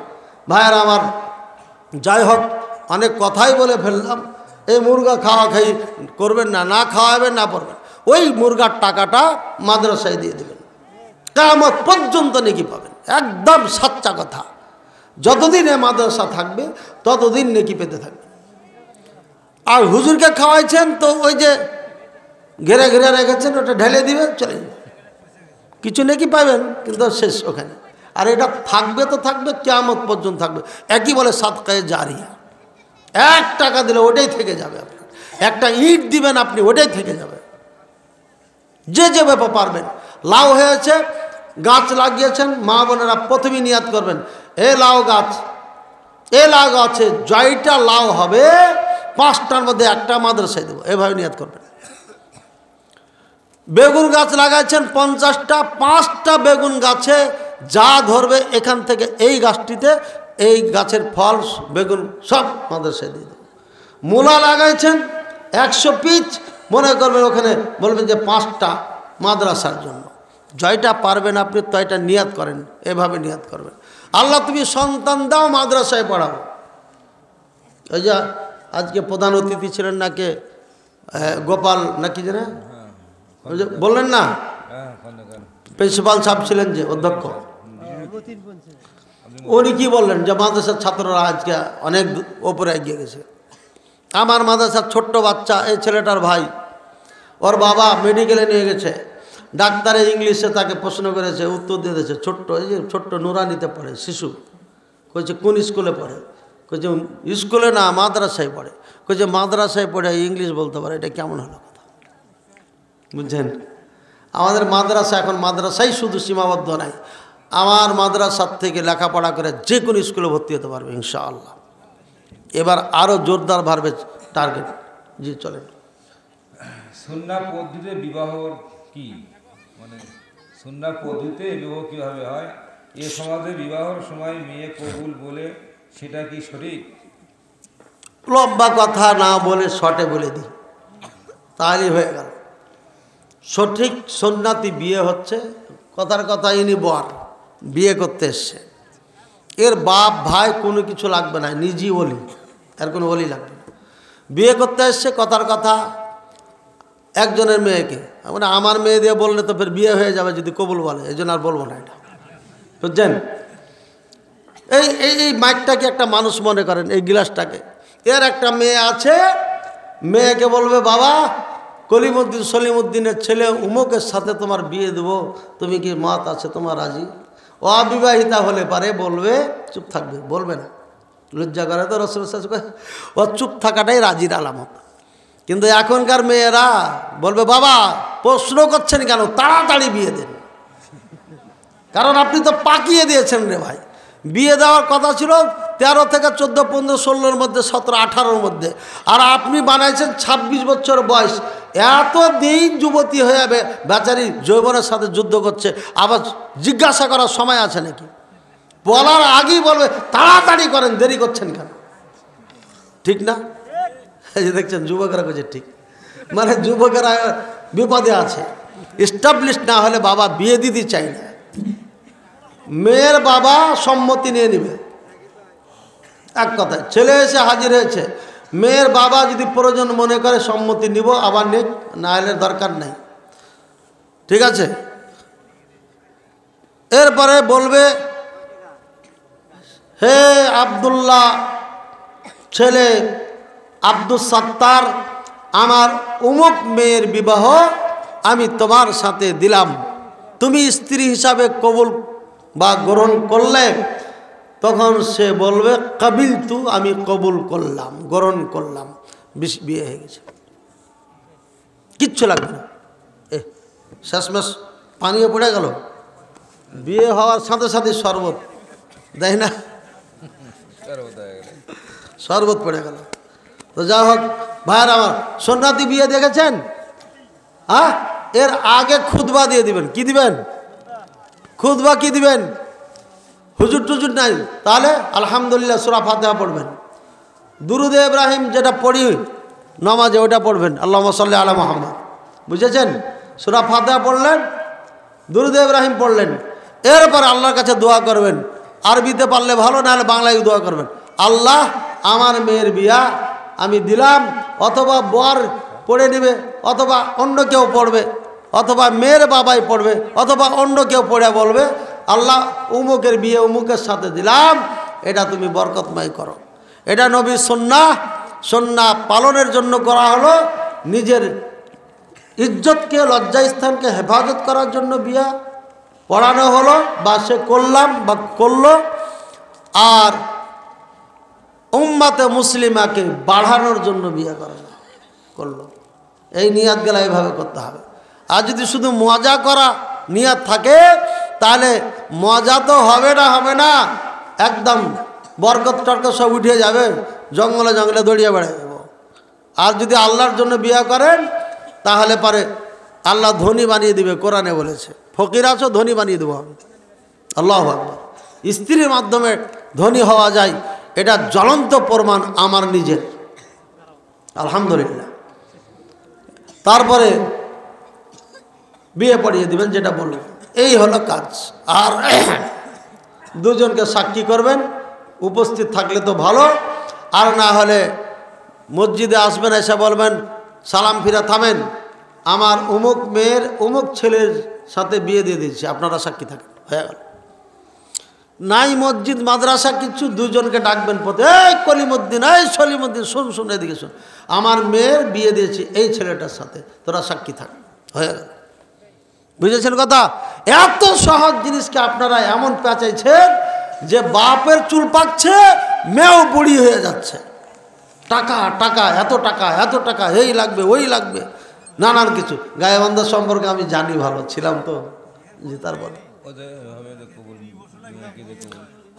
ভাইয়ের আমার, যাই হোক, অনেক কথাই বলে ফেললাম। এই মুরগা খাওয়াখাই করবেন না, না খাওয়াবেন না পড়বেন, ওই মুরগার টাকাটা মাদ্রাসায় দিয়ে দেবেন, কিয়ামত পর্যন্ত নেকি পাবেন। একদম সাচ্চা কথা। যতদিন এ মাদ্রাসা থাকবে ততদিন নেকি পেতে থাকবে। আর হুজুরকে খাওয়াইছেন তো ওই যে ঘেরে ঘেরে রেখেছেন, ওটা ঢেলে দিবে, চলে যাবে, কিছু নেকি পাবেন, কিন্তু শেষ ওখানে। আর এটা থাকবে তো থাকবে, কিয়ামত পর্যন্ত থাকবে। একই বলে সাদকায়ে জারিয়া, 1 টাকা দিলে ওটাই থেকে যাবে আপনার, একটা ইট দিবেন আপনি, ওটাই থেকে যাবে। যে ব্যাপার পারবেন। লাউ হয়েছে, গাছ লাগিয়েছেন, মা বোনেরা প্রথমেই নিয়াত করবেন, এ লাউ গাছে জয়টা লাউ হবে, 5টার মধ্যে 1টা মাদ্রাসায় দেবো, এভাবে নিয়াত করবেন। বেগুন গাছ লাগাইছেন 50টা, 5টা বেগুন গাছে যা ধরবে এখান থেকে এই গাছটিতে, এই গাছের ফল বেগুন সব মাদ্রাসায় দিয়ে দেবো। মূলা লাগাইছেন 100 পিচ, মনে করবেন ওখানে, বলবেন যে 5টা মাদ্রাসার জন্য। জয়টা পারবেন আপনি, তো এটা নিয়াত করেন, এভাবে নিয়াত করবেন, আল্লাহ তুমি সন্তান দাও, মাদ্রাসায় পড়াবো। ওই যে আজকে প্রধান অতিথি ছিলেন নাকি গোপাল নাকি যেন বললেন না, প্রিন্সিপাল সাহেব ছিলেন যে অধ্যক্ষ, উনি কি বললেন যে মাদ্রাসার ছাত্ররা আজকে অনেক ওপরে এগিয়ে গেছে। আমার মাদ্রাসার ছোট্ট বাচ্চা, এই ছেলেটার ভাই, ওর বাবা মেডিকেলে নিয়ে গেছে, ডাক্তারে ইংলিশে তাকে প্রশ্ন করেছে, উত্তর দিয়ে দিয়েছে। ছোট্ট, এই যে ছোট্ট নুরানিতে পড়ে শিশু, কইছে কোন স্কুলে পড়ে? কইছে স্কুলে না, মাদ্রাসায় পড়ে। কইছে মাদ্রাসায় পড়ে ইংলিশ বলতে পারে, এটা কেমন হলো কথা? বুঝছেন? আমাদের মাদ্রাসা এখন মাদ্রাসাই শুধু সীমাবদ্ধ নাই, আমার মাদ্রাসার থেকে লেখাপড়া করে যে কোনো স্কুলে ভর্তি হতে পারবে ইনশাআল্লাহ। এবার আরও জোরদার বাড়বে টার্গেট। জি চলেন। সুন্নাহ পদ্ধতিতে বিবাহ কি, মানে সুন্নাহ পদ্ধতিতে বিবাহ কিভাবে হয়? এ সমাজে বিবাহের সময় মেয়ে কবুল বলে, সেটা কি সঠিক? লম্বা কথা না বলে শর্টে বলে দিই, তাহলেই হয়ে গেল। সঠিক সুন্নাতি বিয়ে হচ্ছে, কথার কথা ইনি বর বিয়ে করতে এসছে, এর বাপ ভাই কোনো কিছু লাগবে না, নিজেই ওলি, আর কোনো ওলি লাগবে না। বিয়ে করতে এসছে, কথার কথা একজনের মেয়েকে, মানে আমার মেয়ে দিয়ে বললে তো ফের বিয়ে হয়ে যাবে যদি কবুল বলে, এই জন্য আর বলবো না এটা, বুঝছেন? এই এই এই মাইকটাকে একটা মানুষ মনে করেন, এই গিলাসটাকে, এর একটা মেয়ে আছে, মেয়েকে বলবে বাবা কলিমুদ্দিন সলিমুদ্দিনের ছেলে উমুকের সাথে তোমার বিয়ে দেবো, তুমি কি মত আছে তোমার রাজি? অবিবাহিতা হলে পারে বলবে, চুপ থাকবে, বলবে না, লজ্জা করে তো রসুল, ও চুপ থাকাটাই রাজির আলামত। কিন্তু এখনকার মেয়েরা বলবে বাবা প্রশ্ন করছেন কেন, তাড়াতাড়ি বিয়ে দেন, কারণ আপনি তো পাকিয়ে দিয়েছেন রে ভাই। বিয়ে দেওয়ার কথা ছিল 13 থেকে 14, 15, 16-র মধ্যে, 17, 18-র মধ্যে, আর আপনি বানাইছেন 26 বছর বয়স। এত দিন যুবতী হয়ে যাবে, বেচারি যৌবনের সাথে যুদ্ধ করছে, আবার জিজ্ঞাসা করার সময় আছে নাকি? বলার আগেই বলবে তাড়াতাড়ি করেন, দেরি করছেন কেন? ঠিক না? এই যে দেখছেন যুবকেরা করছে ঠিক, মানে যুবকেরা বিপদে আছে। এস্টাবলিশ না হলে বাবা বিয়ে দিতে চাই না, মেয়ের বাবা সম্মতি নিয়ে নেবে। এক কথায় ছেলে এসে হাজির হয়েছে, মেয়ের বাবা যদি প্রয়োজন মনে করে সম্মতি নিব, আবার নিক, না হলে দরকার নেই, ঠিক আছে? এরপরে বলবে হে আব্দুল্লাহ ছেলে আব্দুল সত্তার, আমার অমুক মেয়ের বিবাহ আমি তোমার সাথে দিলাম, তুমি স্ত্রী হিসাবে কবুল বা গ্রহণ করলে? তখন সে বলবে কাবিল তু, আমি কবুল করলাম, গ্রহণ করলাম, বিয়ে হয়ে গেছে, কিচ্ছু লাগবে না। শেষমেশ পানীয় পড়ে গেল, বিয়ে হওয়ার সাথে সাথে শরবত দেয় না, শরবত পড়ে গেল। তো যা হোক ভাইয়ের আমার, সুন্নতি বিয়ে দেখেছেন? হ্যাঁ, এর আগে খুতবা দিয়ে দিবেন। কি দিবেন? খুতবা কি দিবেন? হুজুর টুজুর নাই, তাহলে আলহামদুলিল্লাহ সূরা ফাতিহা পড়বেন, দুরুদে ইব্রাহিম যেটা পড়ি নামাজে ওটা পড়বেন, আল্লাহুম্মা সাল্লি আলা মুহাম্মদ, বুঝেছেন? সূরা ফাতিহা পড়লেন, দুরুদে ইব্রাহিম পড়লেন, এরপর আল্লাহর কাছে দোয়া করবেন, আরবিতে পারলে ভালো, না হলে বাংলায় দোয়া করবেন, আল্লাহ আমার মেয়ের বিয়া আমি দিলাম, অথবা বর পড়ে নেবে, অথবা অন্য কেউ পড়বে, অথবা মেয়ের বাবাই পড়বে, অথবা অন্য কেউ পড়ে বলবে আল্লাহ উমুকের বিয়ে উমুকের সাথে দিলাম, এটা তুমি বরকতময় করো। এটা নবীর সুন্নাহ, সুন্নাহ পালনের জন্য করা হলো, নিজের ইজ্জতকে, লজ্জাস্থানকে হেফাজত করার জন্য বিয়া পড়ানো হলো, বা সে করলাম বা করলো, আর উম্মাতে মুসলিমাকে বাড়ানোর জন্য বিয়ে করলো। এই নিয়াত গেলা এইভাবে করতে হবে। আর যদি শুধু মজা করা নিয়াত থাকে, তাহলে মজা তো হবে না, একদম বরকত টরকত সব উঠে যাবে, জঙ্গলে জঙ্গলে দৌড়িয়ে বেড়ায় যাব। আর যদি আল্লাহর জন্য বিয়ে করেন, তাহলে পারে আল্লাহ ধনী বানিয়ে দিবে, কোরআনে বলেছে ফকির আছো ধনী বানিয়ে দেবো আমি। আল্লাহু আকবার। স্ত্রীর মাধ্যমে ধনী হওয়া যায়, এটা জ্বলন্ত প্রমাণ আমার নিজের, আলহামদুলিল্লাহ। তারপরে বিয়ে পড়িয়ে দিবেন, যেটা বললেন, এই হলো কাজ। আর দুজনকে সাক্ষী করবেন, উপস্থিত থাকলে তো ভালো, আর না হলে মসজিদে আসবেন, এসে বলবেন সালাম ফিরা থামেন, আমার অমুক মেয়ের অমুক ছেলের সাথে বিয়ে দিয়ে দিচ্ছি, আপনারা সাক্ষী থাকেন, হয়ে গেল। নাই মসজিদ মাদ্রাসা কিছু, দুজনকে ডাকবেন পথে, এই কলিমুদ্দিন, এই সলিমুদ্দিন, শুন শুন এদিকে শুন, আমার মেয়ের বিয়ে দিয়েছি এই ছেলেটার সাথে, তোরা সাক্ষী থাক, হয়ে গেল। বুঝেছেন কথা? এত সহজ জিনিসকে আপনারা এমন পেঁচাইছেন যে বাপের চুল পাকছে, মেয়েও বুড়ি হয়ে যাচ্ছে। টাকা টাকা, এত টাকা, এত টাকা, এই লাগবে ওই লাগবে, নানান কিছু। গায়েবান্ধার সম্পর্কে আমি জানি, ভালো ছিলাম তো, জি তারপরে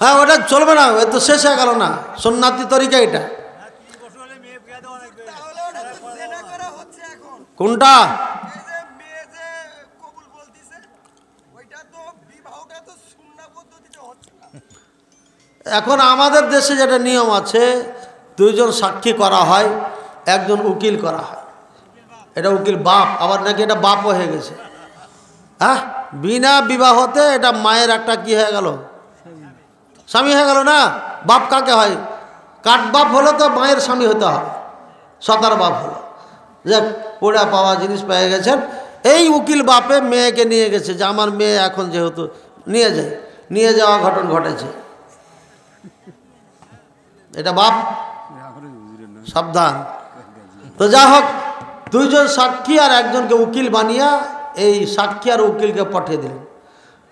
হ্যাঁ ওটা চলবে না, এ তো শেষ হয়ে গেল না, সুন্নাতি তরিকা এটা। কোনটা? এখন আমাদের দেশে যেটা নিয়ম আছে, দুইজন সাক্ষী করা হয়, একজন উকিল করা হয়। এটা উকিল বাপ, আবার নাকি এটা বাপও হয়ে গেছে। হ্যাঁ, বিনা বিবাহতে এটা মায়ের একটা কি হয়ে গেল, স্বামী হয়ে গেল না। বাপ কাকে হয়? কাঠ বাপ হলে তো মায়ের স্বামী হতে হবে, সতার বাপ হলো। যাক, পোড়া পাওয়া জিনিস পেয়ে গেছেন। এই উকিল বাপে মেয়েকে নিয়ে গেছে যে আমার মেয়ে এখন যেহেতু নিয়ে যায়, নিয়ে যাওয়া ঘটন ঘটেছে, এটা বাপ সাবধান। তো যা হোক, দুইজন সাক্ষী আর একজনকে উকিল বানিয়া এই সাক্ষী আর উকিলকে পাঠিয়ে দিলেন।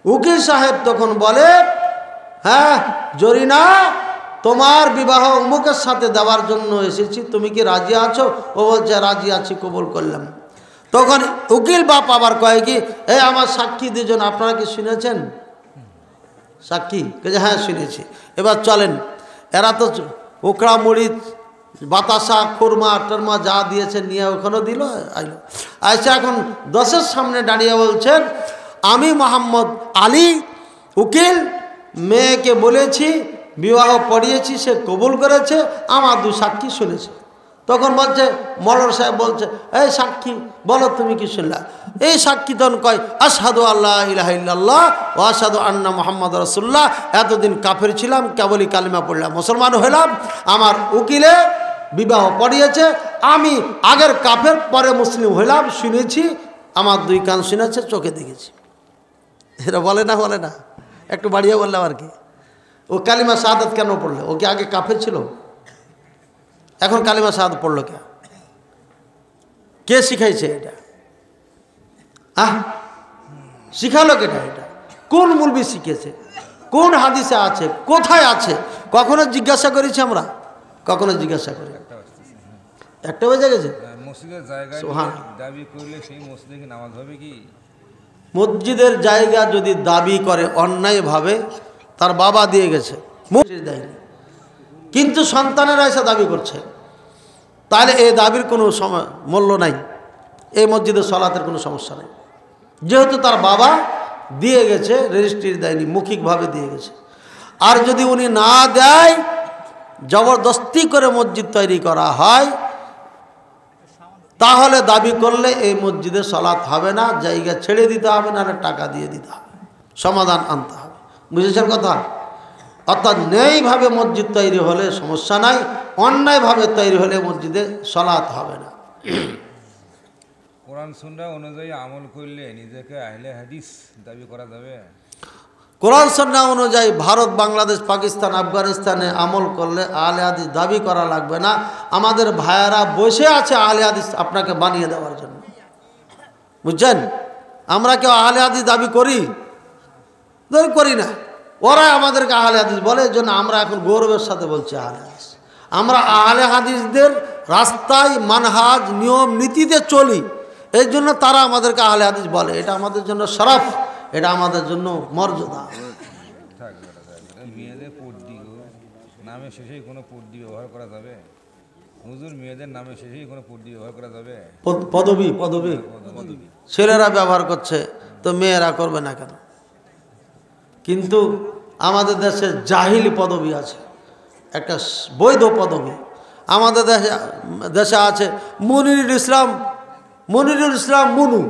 উকিল সাহেব তখন বলে, হ্যাঁ জরিনা, তোমার বিবাহ অমুকের সাথে দেওয়ার জন্য এসেছি, তুমি কি রাজি আছো? ও বলছে রাজি আছি, কবুল করলাম। তখন উকিল বাপ আবার কয় কি, এই আমার সাক্ষী দুজন আপনারা কি শুনেছেন? সাক্ষী কে? হ্যাঁ শুনেছি। এবার চলেন, এরা তো ওকড়া মুড়ি বাতাসা খুরমা টরমা যা দিয়েছে নিয়ে ওখানে দিল, আইলো। আচ্ছা, এখন 10-এর সামনে দাঁড়িয়ে বলছেন, আমি মোহাম্মদ আলী উকিল মেয়েকে বলেছি, বিবাহ পড়িয়েছি, সে কবুল করেছে, আমার 2 সাক্ষী শুনেছে। তখন বলছে, মলর সাহেব বলছে, এই সাক্ষী বলো তুমি কি শুনলা? এই সাক্ষী তখন কয়, আশহাদু আল্লাহ ইলাহা ইল্লাল্লাহ ওয়া আশহাদু আন্না মুহাম্মাদ রাসূলুল্লাহ, এতদিন কাফের ছিলাম, কেবলই কালিমা পড়লাম, মুসলমান হলাম। আমার উকিলে বিবাহ পড়িয়েছে, আমি আগের কাফের পরে মুসলিম হইলাম, শুনেছি, আমার 2 কান শুনেছে, চোখে দেখেছি। এরা বলে না, বলে না, একটু বাড়িয়ে বললাম আর কি। ও কালিমা শাহাদাত কেন পড়লো? ও কি আগে কাফের ছিল? এখন কালিমা শাহাদাত পড়লো কে? কে শিখাইছে এটা? শিখালো কেটা? এটা কোন মুলবি শিখেছে? কোন হাদিসে আছে? কোথায় আছে? কখনো জিজ্ঞাসা করেছি আমরা? কখনো জিজ্ঞাসা করি? একটা বেজে গেছে। মসজিদের জায়গায় দাবি করলে সেই মসজিদে কি নামাজ হবে কি? মসজিদের জায়গা যদি দাবি করে অন্যায়ভাবে, তার বাবা দিয়ে গেছে, মসজিদ দেয়নি, কিন্তু সন্তানেরা এসে দাবি করছে, তাহলে এই দাবির কোনো মূল্য নাই, এই মসজিদে সলাতের কোনো সমস্যা নেই, যেহেতু তার বাবা দিয়ে গেছে, রেজিস্ট্রি দেয়নি, মৌখিকভাবে দিয়ে গেছে। আর যদি উনি না দেয়, জবরদস্তি করে মসজিদ তৈরি করা হয়, তাহলে দাবি করলে এই মসজিদে সলাত হবে না, জায়গা ছেড়ে দিতে হবে, না টাকা দিয়ে দিতে হবে, সমাধান আনতে হবে। বুঝেছেন কথা? অর্থাৎ ন্যায়ভাবে মসজিদ তৈরি হলে সমস্যা নাই, অন্যায়ভাবে তৈরি হলে মসজিদে সলাত হবে না। কোরআন সুন্নাহ অনুযায়ী আমল করলে নিজেকে আহলে হাদিস দাবি করা যাবে? কোরআন সুন্নাহ অনুযায়ী ভারত, বাংলাদেশ, পাকিস্তান, আফগানিস্তানে আমল করলে আহলে হাদিস দাবি করা লাগবে না। আমাদের ভাইয়েরা বসে আছে আহলে হাদিস আপনাকে বানিয়ে দেওয়ার জন্য, বুঝছেন? আমরা কেউ আহলে হাদিস দাবি করি? করি না। ওরা আমাদেরকে আহলে হাদিস বলে, এই জন্য আমরা এখন গৌরবের সাথে বলছি আহলে হাদিস। আমরা আহলে হাদিসদের রাস্তায়, মানহাজ, নিয়ম নীতিতে চলি, এই জন্য তারা আমাদেরকে আহলে হাদিস বলে। এটা আমাদের জন্য শরফ, এটা আমাদের জন্য মর্যাদা। মেয়েদের পর্দি নামে শেষেই কোনো পর্দি ব্যবহার করা যাবে? হুজুর, মেয়েদের নামে শেষেই কোনো পর্দি ব্যবহার করা যাবে? পদবী পদবী ছেলেরা ব্যবহার করছে, তো মেয়েরা করবে না কেন? কিন্তু আমাদের দেশে জাহিলি পদবী আছে, একটা বৈধ পদবী। আমাদের দেশে আছে মনিরুল ইসলাম, মনিরুল ইসলাম মুনু,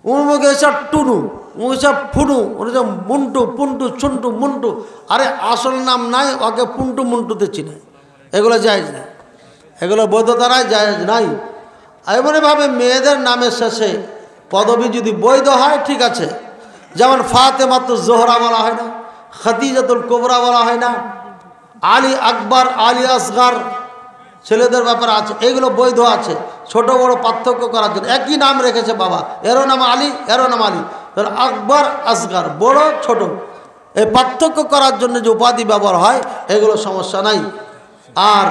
উমুকে এসব টুনু, সব ফুনু, মুন্টু পুন্টু ছুন্টু মুন্টু। আরে আসল নাম নাই, ওকে পুন্টু মুন্টুতে চিনে, এগুলো জায়েজ নাই, এগুলো বৈধতা নাই, জায়েজ নাই। এমনভাবে মেয়েদের নামের শেষে পদবী যদি বৈধ হয় ঠিক আছে, যেমন ফাতেমাতুজ জোহরা বলা হয় না, খাদিজাতুল কুবরা বলা হয় না, আলী আকবর, আলী আসগার ছেলেদের ব্যাপারে আছে, এগুলো বৈধ আছে। ছোট বড় পার্থক্য করার জন্য একই নাম রেখেছে বাবা, এরও নাম আলী, এরও নাম আলী, আকবর আসগার, বড় ছোট, এই পার্থক্য করার জন্য যে উপাধি ব্যবহার হয় এগুলো সমস্যা নাই। আর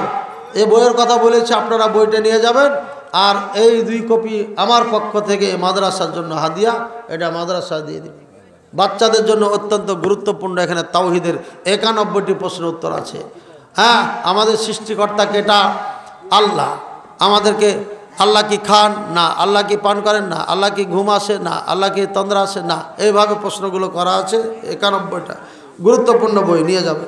এই বইয়ের কথা বলেছি, আপনারা বইটা নিয়ে যাবেন। আর এই 2 কপি আমার পক্ষ থেকে মাদ্রাসার জন্য হাদিয়া, এটা মাদ্রাসা দিয়ে দিন। বাচ্চাদের জন্য অত্যন্ত গুরুত্বপূর্ণ, এখানে তাওহীদের 91টি প্রশ্নের উত্তর আছে। হ্যাঁ, আমাদের সৃষ্টিকর্তা কেটা? আল্লাহ। আমাদেরকে আল্লাহ কি খান? না। আল্লাহ কি পান করেন? না। আল্লাহ কি ঘুম আসে? না। আল্লাহ কি তন্দ্রা আসে? না। এইভাবে প্রশ্নগুলো করা আছে, 91টা গুরুত্বপূর্ণ বই, নিয়ে যাবে।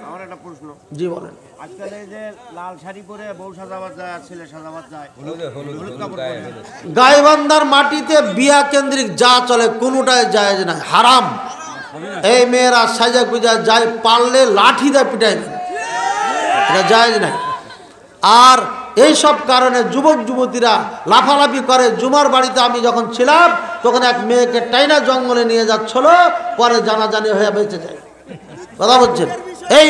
আমার একটা প্রশ্ন। জি বলেন। আজকাল এই যে লাল শাড়ি পরে বউ সাজাবাদ যায় আর ছেলে সাজাবাদ যায়, গাইবান্ধার মাটিতে বিয়া কেন্দ্রিক যা চলে কোনোটাই জায়েজ নাই, হারাম। এই মেয়েরা সাজা গুজা যায়, পারলে লাঠি দিয়ে পিটাই দেন, এটা জায়েজ নাই। আর এই সব কারণে যুবক যুবতীরা লাফালাফি করে। জুমার বাড়িতে আমি যখন ছিলাম তখন এক মেয়েকে টাইনা জঙ্গলে নিয়ে যাচ্ছিল, পরে জানাজানি হয়ে বেঁচে যায়। কথা বলছেন, এই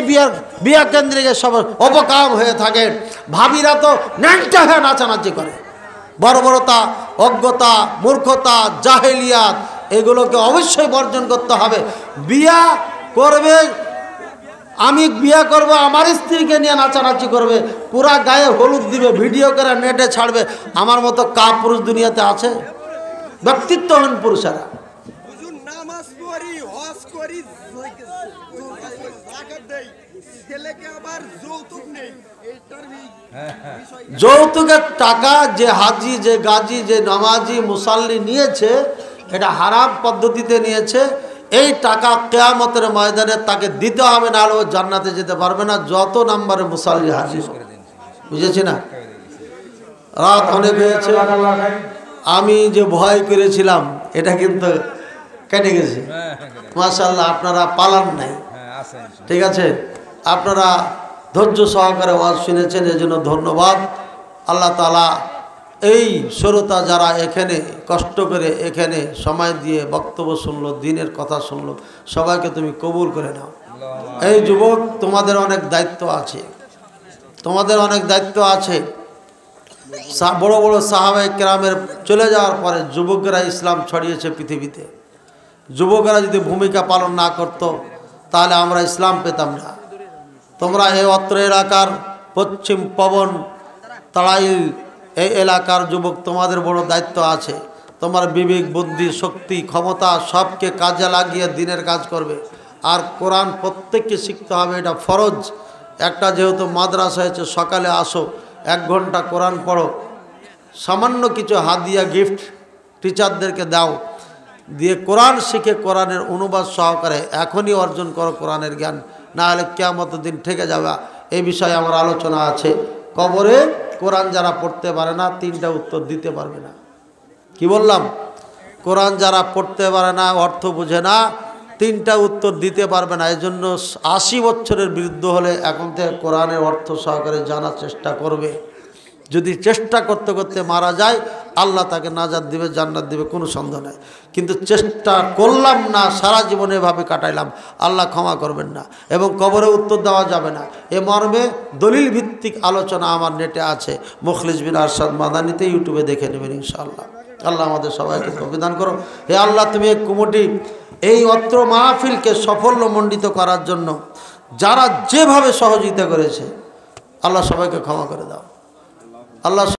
বিয়া কেন্দ্রিক সব অপকাম হয়ে থাকে। ভাবিরা তো ন্যাংটা হয়ে নাচানাচি করে। বর্বরতা, অজ্ঞতা, মূর্খতা, জাহেলিয়াত, এগুলোকে অবশ্যই বর্জন করতে হবে। বিয়া করবে, আমি বিয়ে করব, আমার স্ত্রীকে নিয়ে নাচানাচি করবে, পুরা গায়ে হলুদ দিবে, ভিডিও করে নেটে ছাড়বে, আমার মতো কা পুরুষ দুনিয়াতে আছে? ব্যক্তিত্বহীন পুরুষেরা। নামাজ পড়ি, হজ করি, যাকাত দেই, ছেলেকে আবার যৌতুক নেই, এইটার যৌতুকের টাকা যে হাজি, যে গাজী, যে নামাজি, মুসাল্লি নিয়েছে, এটা হারাম পদ্ধতিতে নিয়েছে। এই টাকা কিয়ামতের ময়দানে তাকে দিতে হবে, না হলে ও জান্নাতে যেতে পারবে না, যত নাম্বারে মুসাল্লি হাজির। বুঝেছি না? রাত অনেক হয়েছে, আমি যে ভয় করেছিলাম এটা কিন্তু কেটে গেছে মাশাআল্লাহ। আপনারা পালান নাই, ঠিক আছে? আপনারা ধৈর্য সহকারে ওয়াজ শুনেছেন, এজন্য ধন্যবাদ। আল্লাহ তাআলা এই শ্রোতা যারা এখানে কষ্ট করে এখানে সময় দিয়ে বক্তব্য শুনলো, দিনের কথা শুনলো, সবাইকে তুমি কবুল করে নাও। এই যুবক, তোমাদের অনেক দায়িত্ব আছে, তোমাদের অনেক দায়িত্ব আছে। বড় বড় সাহাবায়ে কেরামের চলে যাওয়ার পরে যুবকেরা ইসলাম ছড়িয়েছে পৃথিবীতে। যুবকেরা যদি ভূমিকা পালন না করত তাহলে আমরা ইসলাম পেতাম না। তোমরা এই অত্র এলাকার পশ্চিম পবন তাড়াইল এই এলাকার যুবক, তোমাদের বড় দায়িত্ব আছে। তোমার বিবেক, বুদ্ধি, শক্তি, ক্ষমতা সবকে কাজে লাগিয়ে দিনের কাজ করবে। আর কোরআন প্রত্যেককে শিখতে হবে, এটা ফরজ। একটা যেহেতু মাদ্রাসা হয়েছে, সকালে আসো, 1 ঘন্টা কোরআন পড়ো, সামান্য কিছু হাদিয়া গিফট টিচারদেরকে দাও, দিয়ে কোরআন শিখে কোরআনের অনুবাদ সহকারে এখনই অর্জন করো কোরআনের জ্ঞান, না হলে কিয়ামতের দিন ঠেকে যাবে। এই বিষয়ে আমার আলোচনা আছে। কবরে কোরআন যারা পড়তে পারে না 3টা উত্তর দিতে পারবে না। কি বললাম? কোরআন যারা পড়তে পারে না, অর্থ বুঝে না, 3টা উত্তর দিতে পারবে না। এই জন্য 80 বছরের বৃদ্ধ হলে এখন থেকে কোরআনের অর্থ সহকারে জানার চেষ্টা করবে। যদি চেষ্টা করতে করতে মারা যায়, আল্লাহ তাকে নাজাত দিবে, জান্নাত দিবে, কোনো সন্দেহ নাই। কিন্তু চেষ্টা করলাম না, সারা জীবন এভাবে কাটাইলাম, আল্লাহ ক্ষমা করবেন না, এবং কবরে উত্তর দেওয়া যাবে না। এ মর্মে দলিল ভিত্তিক আলোচনা আমার নেটে আছে, মুখলিস বিন আরশাদ মাদানীতে, ইউটিউবে দেখে নেবেন ইনশাআল্লাহ। আল্লাহ আমাদের সবাইকে প্রবিধান করো। হে আল্লাহ, তুমি এই কুমুটি, এই অত্র মাহফিলকে সাফল্যমণ্ডিত করার জন্য যারা যেভাবে সহযোগিতা করেছে, আল্লাহ সবাইকে ক্ষমা করে দাও। আল্লাহ